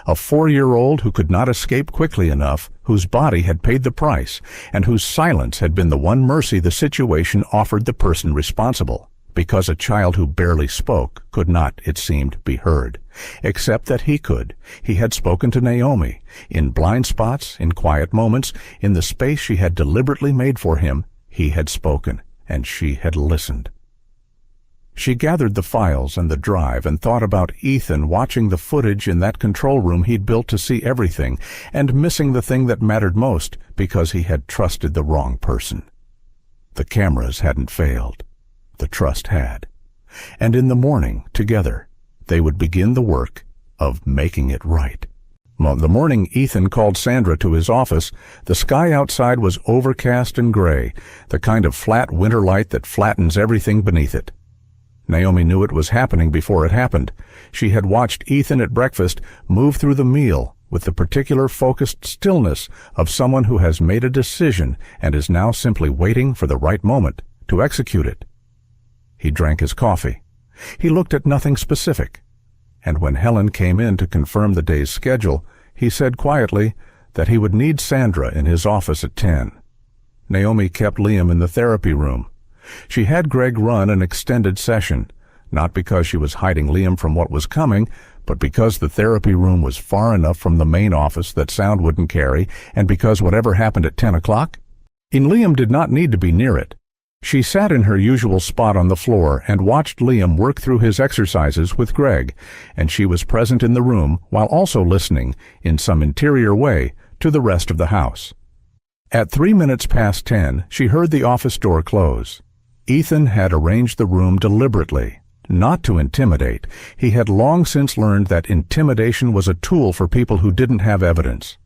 A 4-year-old who could not escape quickly enough, whose body had paid the price, and whose silence had been the one mercy the situation offered the person responsible, because a child who barely spoke could not, it seemed, be heard. Except that he could. He had spoken to Naomi, in blind spots, in quiet moments, in the space she had deliberately made for him. He had spoken, and she had listened. She gathered the files and the drive and thought about Ethan watching the footage in that control room he'd built to see everything, and missing the thing that mattered most because he had trusted the wrong person. The cameras hadn't failed. The trust had. And in the morning, together, they would begin the work of making it right. The morning Ethan called Sandra to his office, the sky outside was overcast and gray, the kind of flat winter light that flattens everything beneath it. Naomi knew it was happening before it happened. She had watched Ethan at breakfast move through the meal with the particular focused stillness of someone who has made a decision and is now simply waiting for the right moment to execute it. He drank his coffee. He looked at nothing specific. And when Helen came in to confirm the day's schedule, he said quietly that he would need Sandra in his office at 10. Naomi kept Liam in the therapy room. She had Greg run an extended session, not because she was hiding Liam from what was coming, but because the therapy room was far enough from the main office that sound wouldn't carry, and because whatever happened at 10 o'clock, Liam did not need to be near it. She sat in her usual spot on the floor and watched Liam work through his exercises with Greg, and she was present in the room while also listening, in some interior way, to the rest of the house. At 3 minutes past 10, she heard the office door close. Ethan had arranged the room deliberately, not to intimidate. He had long since learned that intimidation was a tool for people who didn't have evidence.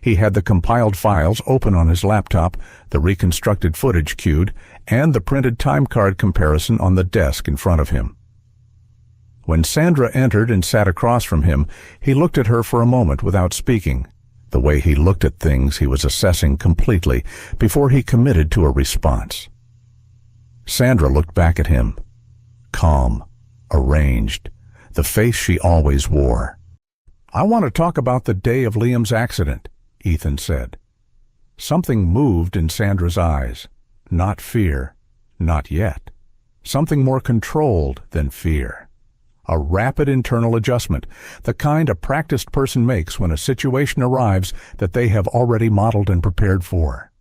He had the compiled files open on his laptop, the reconstructed footage queued, and the printed time card comparison on the desk in front of him. When Sandra entered and sat across from him, he looked at her for a moment without speaking. The way he looked at things he was assessing completely before he committed to a response. Sandra looked back at him, calm, arranged, the face she always wore. "I want to talk about the day of Liam's accident," Ethan said. Something moved in Sandra's eyes. Not fear, not yet. Something more controlled than fear. A rapid internal adjustment, the kind a practiced person makes when a situation arrives that they have already modeled and prepared for.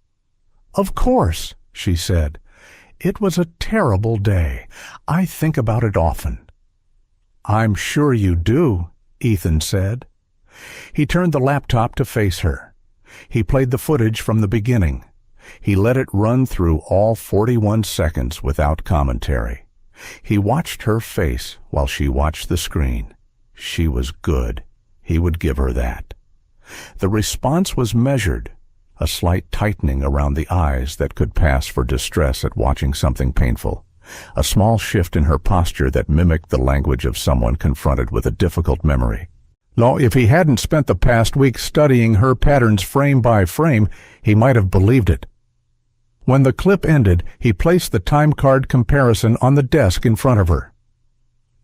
"Of course," she said. "It was a terrible day. I think about it often." "I'm sure you do," Ethan said. He turned the laptop to face her. He played the footage from the beginning. He let it run through all 41 seconds without commentary. He watched her face while she watched the screen. She was good. He would give her that. The response was measured, a slight tightening around the eyes that could pass for distress at watching something painful, a small shift in her posture that mimicked the language of someone confronted with a difficult memory. Now, if he hadn't spent the past week studying her patterns frame by frame, he might have believed it. When the clip ended, he placed the time card comparison on the desk in front of her.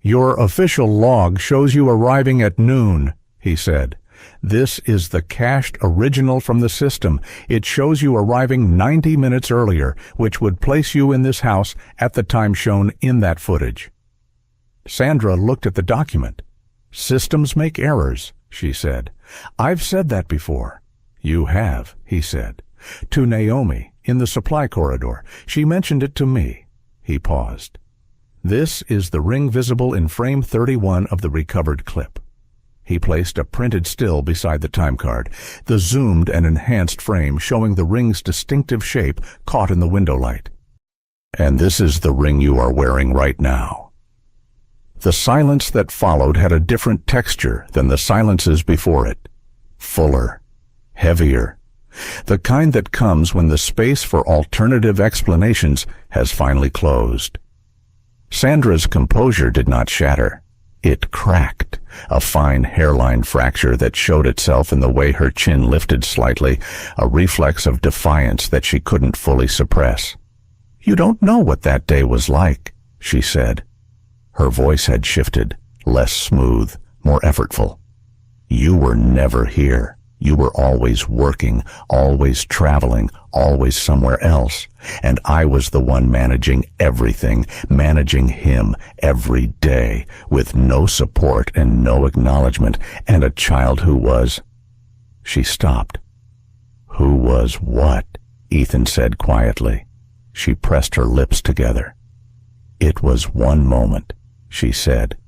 "Your official log shows you arriving at noon," he said. "This is the cached original from the system. It shows you arriving 90 minutes earlier, which would place you in this house at the time shown in that footage." Sandra looked at the document. "Systems make errors," she said. "I've said that before." "You have," he said. "To Naomi, in the supply corridor. She mentioned it to me." He paused. "This is the ring visible in frame 31 of the recovered clip." He placed a printed still beside the time card, the zoomed and enhanced frame showing the ring's distinctive shape caught in the window light. "And this is the ring you are wearing right now." The silence that followed had a different texture than the silences before it. Fuller, heavier, the kind that comes when the space for alternative explanations has finally closed. Sandra's composure did not shatter. It cracked, a fine hairline fracture that showed itself in the way her chin lifted slightly, a reflex of defiance that she couldn't fully suppress. "You don't know what that day was like," she said. Her voice had shifted, less smooth, more effortful. "You were never here. You were always working, always traveling, always somewhere else. And I was the one managing everything, managing him every day, with no support and no acknowledgement, and a child who was—" She stopped. "Who was what?" Ethan said quietly. She pressed her lips together. "It was one moment," she said.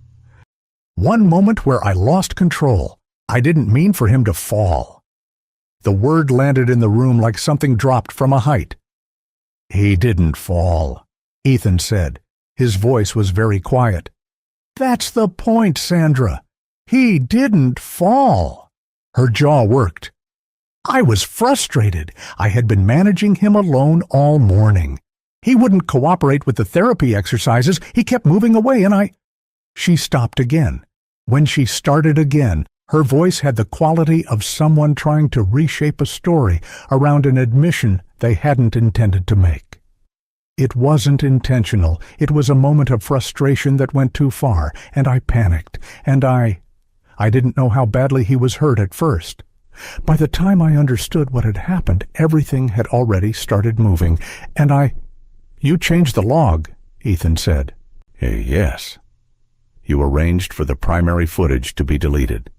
"One moment where I lost control. I didn't mean for him to fall." The word landed in the room like something dropped from a height. "He didn't fall," Ethan said. His voice was very quiet. "That's the point, Sandra. He didn't fall." Her jaw worked. "I was frustrated. I had been managing him alone all morning. He wouldn't cooperate with the therapy exercises. He kept moving away and She stopped again. When she started again, her voice had the quality of someone trying to reshape a story around an admission they hadn't intended to make. It wasn't intentional. It was a moment of frustration that went too far, and I panicked, and I didn't know how badly he was hurt at first. By the time I understood what had happened, everything had already started moving, and "You changed the log," Ethan said. "Yes." "You arranged for the primary footage to be deleted."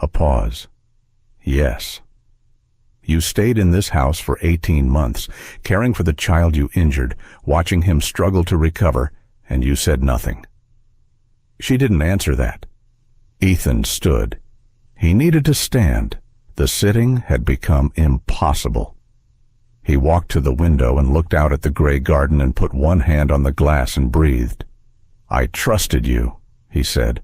A pause. "Yes." "You stayed in this house for 18 months, caring for the child you injured, watching him struggle to recover, and you said nothing." She didn't answer that. Ethan stood. He needed to stand. The sitting had become impossible. He walked to the window and looked out at the gray garden and put one hand on the glass and breathed. "I trusted you," he said.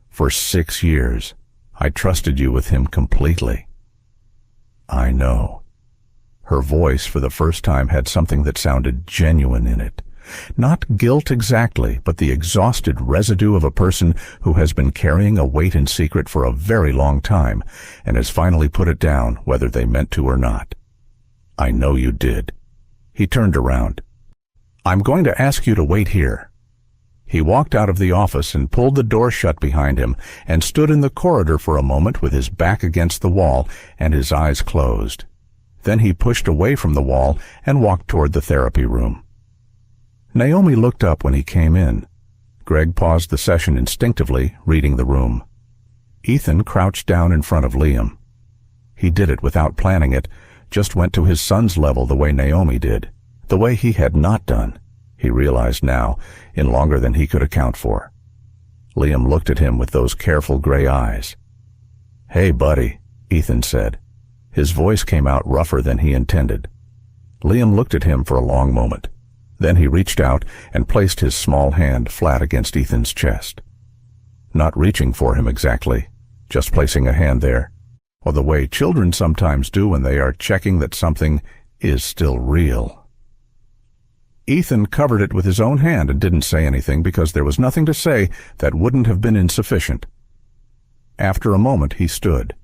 "For 6 years. I trusted you with him completely." "I know." Her voice for the first time had something that sounded genuine in it, Not guilt exactly, but the exhausted residue of a person who has been carrying a weight in secret for a very long time and has finally put it down, whether they meant to or not. "I know you did." He turned around. "I'm going to ask you to wait here." He walked out of the office and pulled the door shut behind him and stood in the corridor for a moment with his back against the wall and his eyes closed. Then he pushed away from the wall and walked toward the therapy room. Naomi looked up when he came in. Greg paused the session instinctively, reading the room. Ethan crouched down in front of Liam. He did it without planning it, just went to his son's level the way Naomi did, the way he had not done, he realized now, in longer than he could account for. Liam looked at him with those careful gray eyes. "Hey, buddy," Ethan said. His voice came out rougher than he intended. Liam looked at him for a long moment. Then he reached out and placed his small hand flat against Ethan's chest. Not reaching for him exactly, just placing a hand there, or the way children sometimes do when they are checking that something is still real. Ethan covered it with his own hand and didn't say anything because there was nothing to say that wouldn't have been insufficient. After a moment he stood.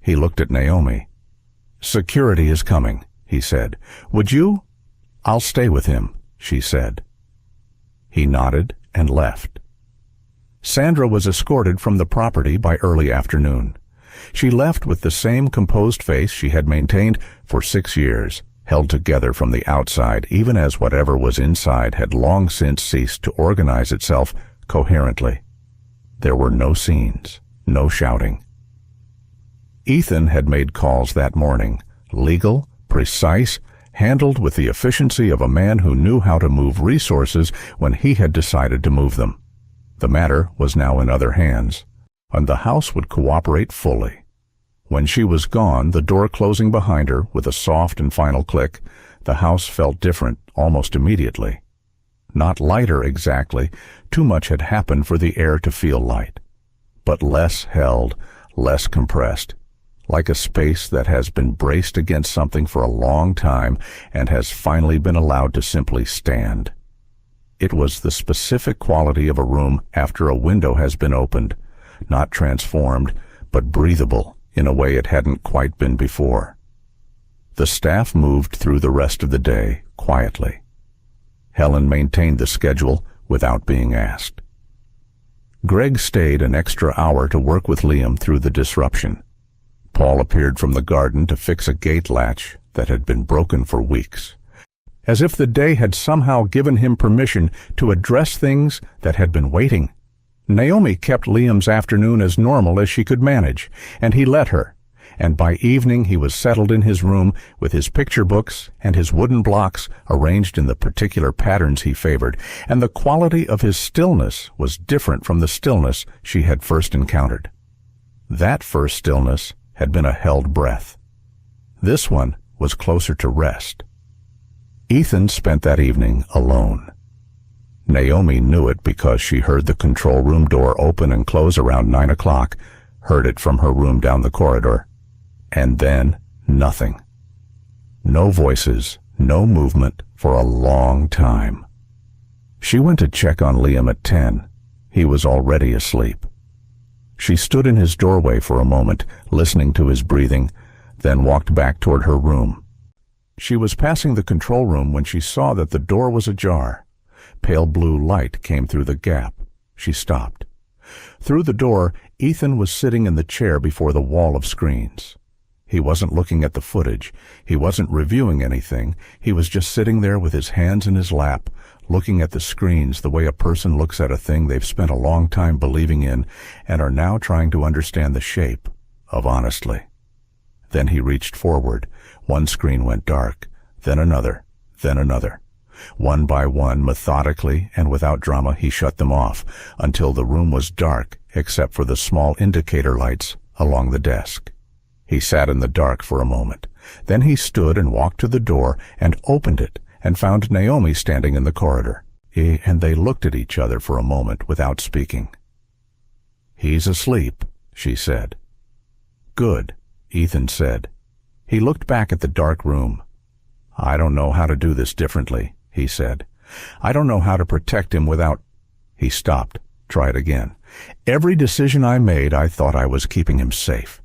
He looked at Naomi. "Security is coming," he said. "Would you?" "I'll stay with him," she said. He nodded and left. Sandra was escorted from the property by early afternoon. She left with the same composed face she had maintained for 6 years, held together from the outside even as whatever was inside had long since ceased to organize itself coherently. There were no scenes, no shouting. Ethan had made calls that morning, legal, precise, handled with the efficiency of a man who knew how to move resources when he had decided to move them. The matter was now in other hands, and the house would cooperate fully. When she was gone, the door closing behind her with a soft and final click, the house felt different almost immediately. Not lighter exactly, too much had happened for the air to feel light, but less held, less compressed, like a space that has been braced against something for a long time and has finally been allowed to simply stand. It was the specific quality of a room after a window has been opened, not transformed, but breathable in a way it hadn't quite been before. The staff moved through the rest of the day quietly. Helen maintained the schedule without being asked. Greg stayed an extra hour to work with Liam through the disruption. Paul appeared from the garden to fix a gate latch that had been broken for weeks, as if the day had somehow given him permission to address things that had been waiting. Naomi kept Liam's afternoon as normal as she could manage, and he let her, and by evening he was settled in his room with his picture books and his wooden blocks arranged in the particular patterns he favored, and the quality of his stillness was different from the stillness she had first encountered. That first stillness had been a held breath. This one was closer to rest. Ethan spent that evening alone. Naomi knew it because she heard the control room door open and close around 9 o'clock, heard it from her room down the corridor. And then nothing. No voices, no movement for a long time. She went to check on Liam at 10. He was already asleep. She stood in his doorway for a moment, listening to his breathing, then walked back toward her room. She was passing the control room when she saw that the door was ajar. Pale blue light came through the gap. She stopped. Through the door, Ethan was sitting in the chair before the wall of screens. He wasn't looking at the footage. He wasn't reviewing anything. He was just sitting there with his hands in his lap, looking at the screens the way a person looks at a thing they've spent a long time believing in and are now trying to understand the shape of honestly. Then he reached forward. One screen went dark, then another, then another. One by one, methodically and without drama, he shut them off until the room was dark except for the small indicator lights along the desk. He sat in the dark for a moment. Then he stood and walked to the door and opened it and found Naomi standing in the corridor. And they looked at each other for a moment without speaking. "He's asleep," she said. "Good," Ethan said. He looked back at the dark room. "I don't know how to do this differently," he said. I don't know how to protect him without—" He stopped, tried again. "Every decision I made, I thought I was keeping him safe."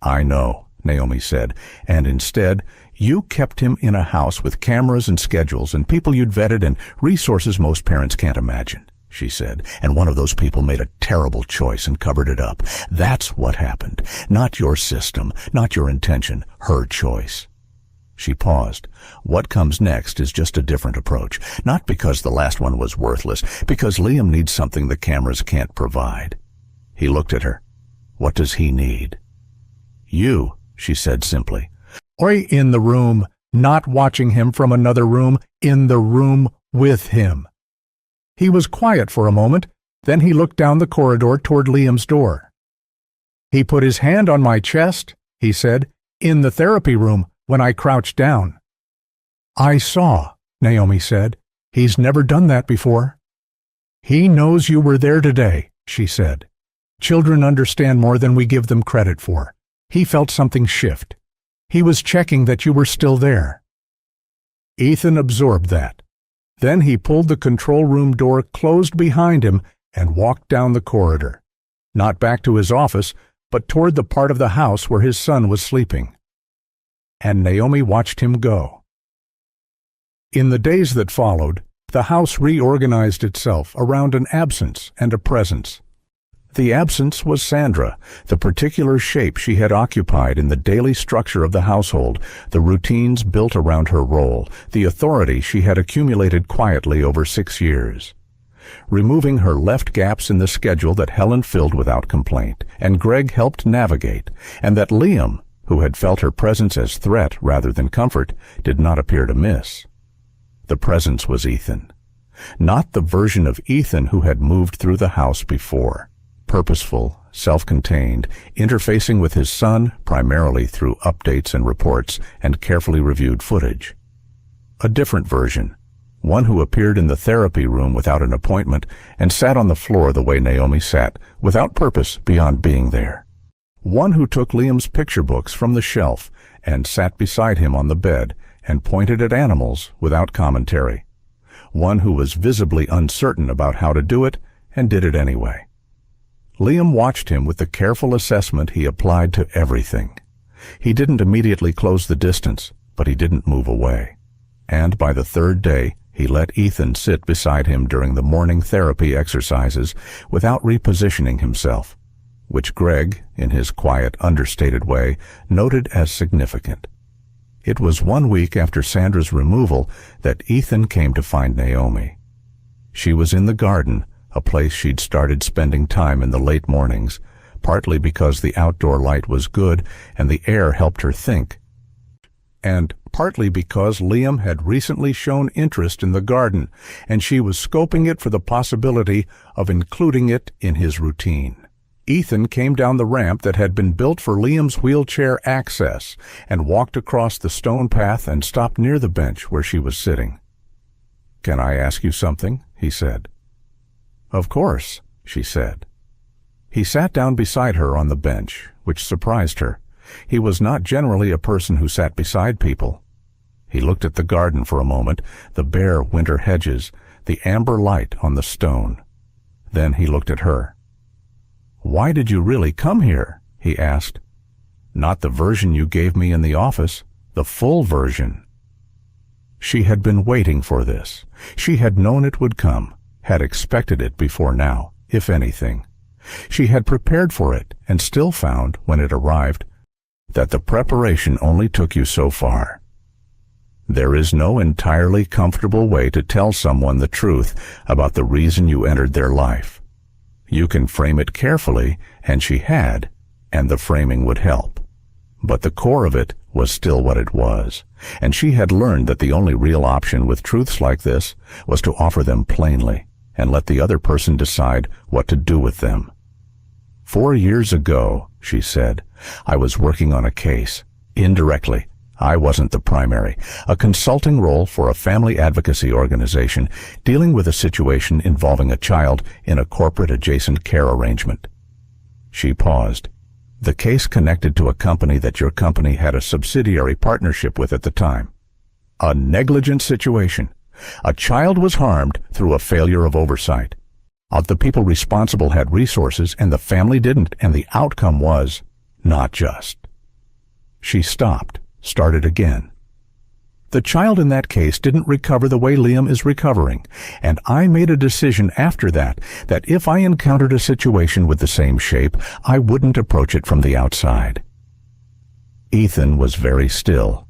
"I know," Naomi said, "and instead, you kept him in a house with cameras and schedules and people you'd vetted and resources most parents can't imagine," she said, "and one of those people made a terrible choice and covered it up. That's what happened. Not your system, not your intention, her choice." She paused. "What comes next is just a different approach. Not because the last one was worthless, because Liam needs something the cameras can't provide." He looked at her. "What does he need?" "You," she said simply. "Or in the room, not watching him from another room, in the room with him." He was quiet for a moment, then he looked down the corridor toward Liam's door. "He put his hand on my chest," he said, "in the therapy room when I crouched down." "I saw," Naomi said. "He's never done that before." "He knows you were there today," she said. "Children understand more than we give them credit for. He felt something shift. He was checking that you were still there." Ethan absorbed that. Then he pulled the control room door closed behind him and walked down the corridor. Not back to his office, but toward the part of the house where his son was sleeping. And Naomi watched him go. In the days that followed, the house reorganized itself around an absence and a presence. The absence was Sandra, the particular shape she had occupied in the daily structure of the household, the routines built around her role, the authority she had accumulated quietly over 6 years. Removing her left gaps in the schedule that Helen filled without complaint, and Greg helped navigate, and that Liam, who had felt her presence as threat rather than comfort, did not appear to miss. The presence was Ethan. Not the version of Ethan who had moved through the house before. Purposeful, self-contained, interfacing with his son primarily through updates and reports and carefully reviewed footage. A different version, one who appeared in the therapy room without an appointment and sat on the floor the way Naomi sat, without purpose beyond being there. One who took Liam's picture books from the shelf and sat beside him on the bed and pointed at animals without commentary. One who was visibly uncertain about how to do it and did it anyway. Liam watched him with the careful assessment he applied to everything. He didn't immediately close the distance, but he didn't move away. And by the third day, he let Ethan sit beside him during the morning therapy exercises without repositioning himself, which Greg, in his quiet, understated way, noted as significant. It was 1 week after Sandra's removal that Ethan came to find Naomi. She was in the garden, a place she'd started spending time in the late mornings, partly because the outdoor light was good and the air helped her think, and partly because Liam had recently shown interest in the garden and she was scoping it for the possibility of including it in his routine. Ethan came down the ramp that had been built for Liam's wheelchair access and walked across the stone path and stopped near the bench where she was sitting. "Can I ask you something?" he said. "Of course," she said. He sat down beside her on the bench, which surprised her. He was not generally a person who sat beside people. He looked at the garden for a moment, the bare winter hedges, the amber light on the stone. Then he looked at her. "Why did you really come here?" he asked. "Not the version you gave me in the office, the full version." She had been waiting for this. She had known it would come, had expected it before now, if anything. She had prepared for it and still found, when it arrived, that the preparation only took you so far. There is no entirely comfortable way to tell someone the truth about the reason you entered their life. You can frame it carefully, and she had, and the framing would help. But the core of it was still what it was, and she had learned that the only real option with truths like this was to offer them plainly and let the other person decide what to do with them. 4 years ago, she said, I was working on a case. Indirectly, I wasn't the primary. A consulting role for a family advocacy organization dealing with a situation involving a child in a corporate adjacent care arrangement. She paused. The case connected to a company that your company had a subsidiary partnership with at the time. A negligent situation, A child was harmed through a failure of oversight. The people responsible had resources and the family didn't, and the outcome was not just. She stopped, started again. The child in that case didn't recover the way Liam is recovering, and I made a decision after that if I encountered a situation with the same shape, I wouldn't approach it from the outside. Ethan was very still.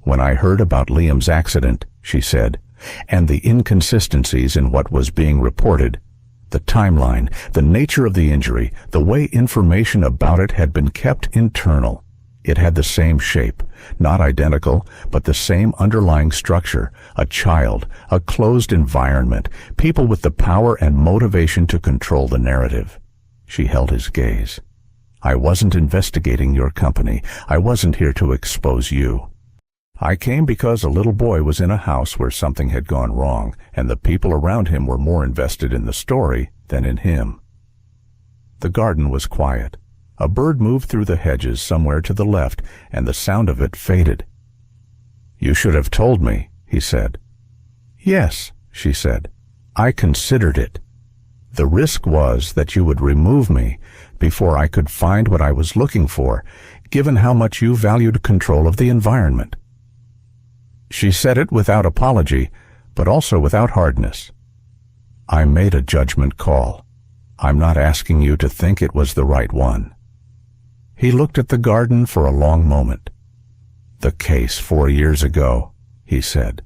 When I heard about Liam's accident, she said, and the inconsistencies in what was being reported, the timeline, the nature of the injury, the way information about it had been kept internal. It had the same shape, not identical, but the same underlying structure, a child, a closed environment, people with the power and motivation to control the narrative. She held his gaze. I wasn't investigating your company. I wasn't here to expose you. I came because a little boy was in a house where something had gone wrong, and the people around him were more invested in the story than in him. The garden was quiet. A bird moved through the hedges somewhere to the left, and the sound of it faded. You should have told me, he said. Yes, she said. I considered it. The risk was that you would remove me before I could find what I was looking for, given how much you valued control of the environment. She said it without apology, but also without hardness. I made a judgment call. I'm not asking you to think it was the right one. He looked at the garden for a long moment. The case 4 years ago, he said.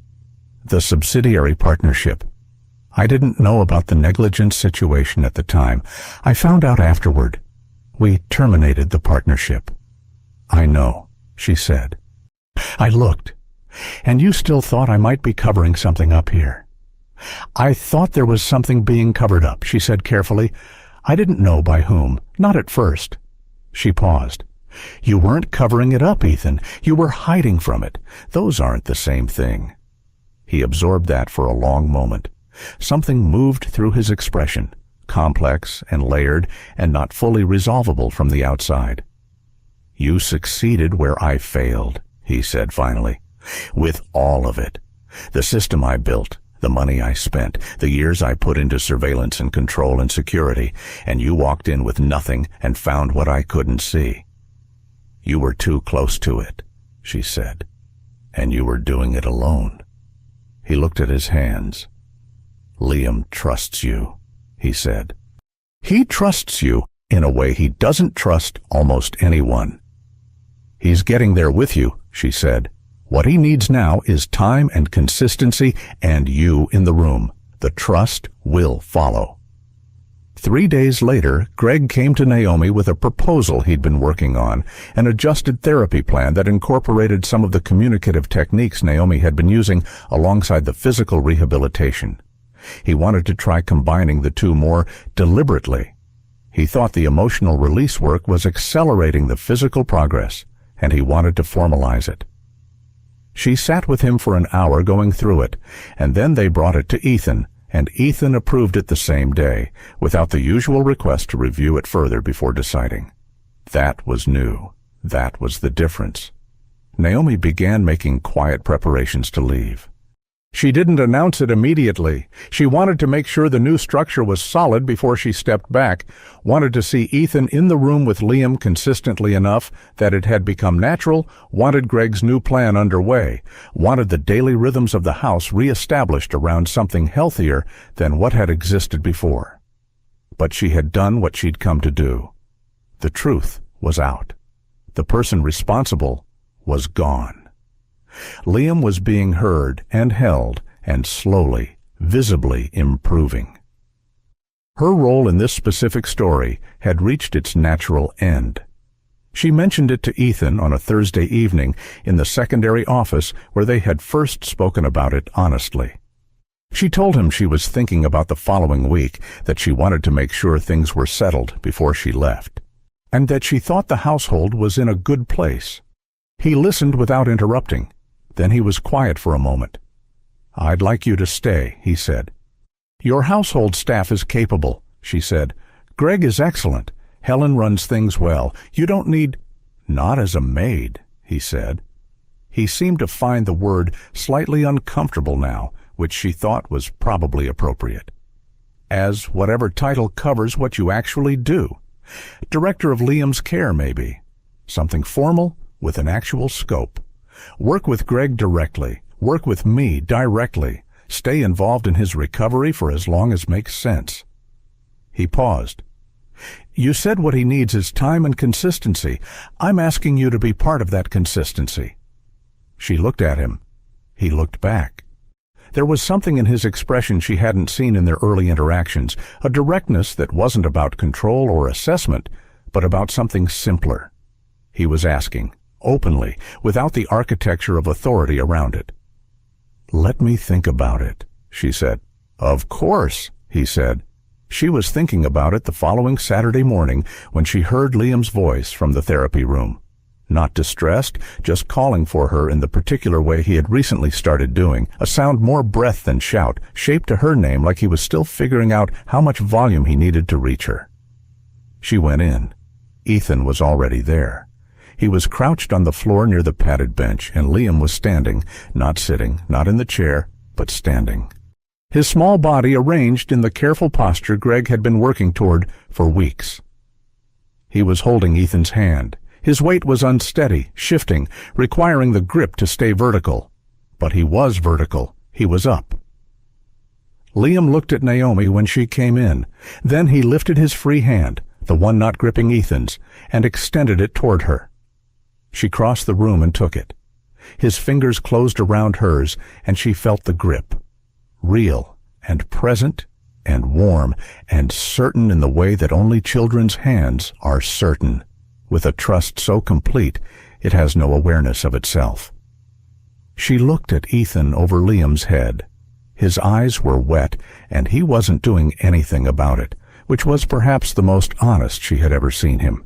The subsidiary partnership. I didn't know about the negligence situation at the time. I found out afterward. We terminated the partnership. I know, she said. I looked, and you still thought I might be covering something up here. I thought there was something being covered up, she said carefully. I didn't know by whom, not at first. She paused. You weren't covering it up, Ethan. You were hiding from it. Those aren't the same thing. He absorbed that for a long moment. Something moved through his expression, complex and layered and not fully resolvable from the outside. You succeeded where I failed, he said finally. With all of it. The system I built, the money I spent, the years I put into surveillance and control and security, and you walked in with nothing and found what I couldn't see. You were too close to it, she said, and you were doing it alone. He looked at his hands. Liam trusts you, he said. He trusts you in a way he doesn't trust almost anyone. He's getting there with you, she said. What he needs now is time and consistency and you in the room. The trust will follow. 3 days later, Greg came to Naomi with a proposal he'd been working on, an adjusted therapy plan that incorporated some of the communicative techniques Naomi had been using alongside the physical rehabilitation. He wanted to try combining the two more deliberately. He thought the emotional release work was accelerating the physical progress, and he wanted to formalize it. She sat with him for an hour going through it, and then they brought it to Ethan, and Ethan approved it the same day, without the usual request to review it further before deciding. That was new. That was the difference. Naomi began making quiet preparations to leave. She didn't announce it immediately. She wanted to make sure the new structure was solid before she stepped back, wanted to see Ethan in the room with Liam consistently enough that it had become natural, wanted Greg's new plan underway, wanted the daily rhythms of the house reestablished around something healthier than what had existed before. But she had done what she'd come to do. The truth was out. The person responsible was gone. Liam was being heard and held and slowly, visibly improving. Her role in this specific story had reached its natural end. She mentioned it to Ethan on a Thursday evening in the secondary office where they had first spoken about it honestly. She told him she was thinking about the following week, that she wanted to make sure things were settled before she left, and that she thought the household was in a good place. He listened without interrupting. Then he was quiet for a moment. I'd like you to stay, he said. Your household staff is capable, she said. Greg is excellent. Helen runs things well. You don't need... Not as a maid, he said. He seemed to find the word slightly uncomfortable now, which she thought was probably appropriate. As whatever title covers what you actually do. Director of Liam's care, maybe. Something formal with an actual scope. Work with Greg directly. Work with me directly. Stay involved in his recovery for as long as makes sense. He paused. You said what he needs is time and consistency. I'm asking you to be part of that consistency. She looked at him. He looked back. There was something in his expression she hadn't seen in their early interactions, a directness that wasn't about control or assessment, but about something simpler. He was asking, openly, without the architecture of authority around it. Let me think about it, she said. Of course, he said. She was thinking about it the following Saturday morning when she heard Liam's voice from the therapy room. Not distressed, just calling for her in the particular way he had recently started doing, a sound more breath than shout, shaped to her name like he was still figuring out how much volume he needed to reach her. She went in. Ethan was already there. He was crouched on the floor near the padded bench, and Liam was standing, not sitting, not in the chair, but standing. His small body arranged in the careful posture Greg had been working toward for weeks. He was holding Ethan's hand. His weight was unsteady, shifting, requiring the grip to stay vertical. But he was vertical. He was up. Liam looked at Naomi when she came in. Then he lifted his free hand, the one not gripping Ethan's, and extended it toward her. She crossed the room and took it. His fingers closed around hers, and she felt the grip. Real and present and warm and certain in the way that only children's hands are certain, with a trust so complete it has no awareness of itself. She looked at Ethan over Liam's head. His eyes were wet, and he wasn't doing anything about it, which was perhaps the most honest she had ever seen him.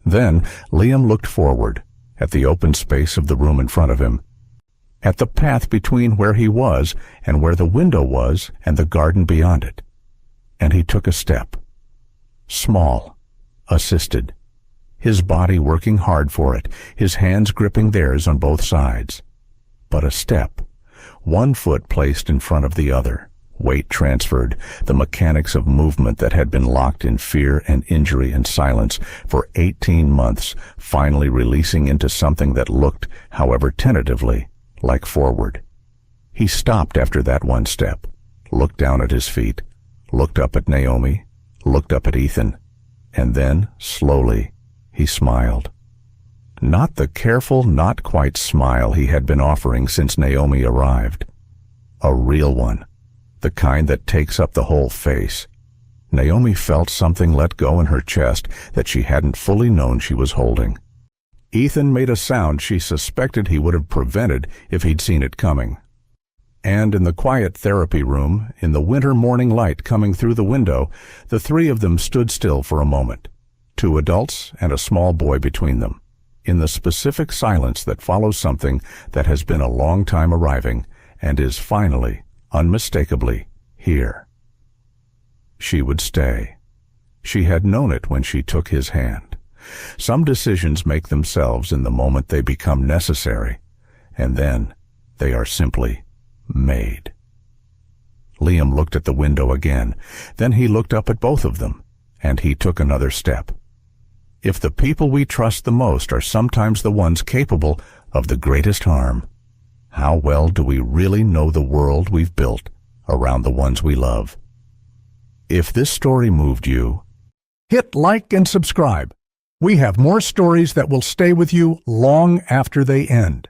Then Liam looked forward, at the open space of the room in front of him, at the path between where he was and where the window was and the garden beyond it. And he took a step. Small, assisted, his body working hard for it, his hands gripping theirs on both sides. But a step, one foot placed in front of the other, weight transferred, the mechanics of movement that had been locked in fear and injury and silence for 18 months, finally releasing into something that looked, however tentatively, like forward. He stopped after that one step, looked down at his feet, looked up at Naomi, looked up at Ethan, and then, slowly, he smiled. Not the careful, not quite smile he had been offering since Naomi arrived. A real one, the kind that takes up the whole face. Naomi felt something let go in her chest that she hadn't fully known she was holding. Ethan made a sound she suspected he would have prevented if he'd seen it coming. And in the quiet therapy room, in the winter morning light coming through the window, the three of them stood still for a moment, 2 adults and a small boy between them, in the specific silence that follows something that has been a long time arriving and is finally, unmistakably, here. She would stay. She had known it when she took his hand. Some decisions make themselves in the moment they become necessary, and then they are simply made. Liam looked at the window again. Then he looked up at both of them, and he took another step. If the people we trust the most are sometimes the ones capable of the greatest harm, how well do we really know the world we've built around the ones we love? If this story moved you, hit like and subscribe. We have more stories that will stay with you long after they end.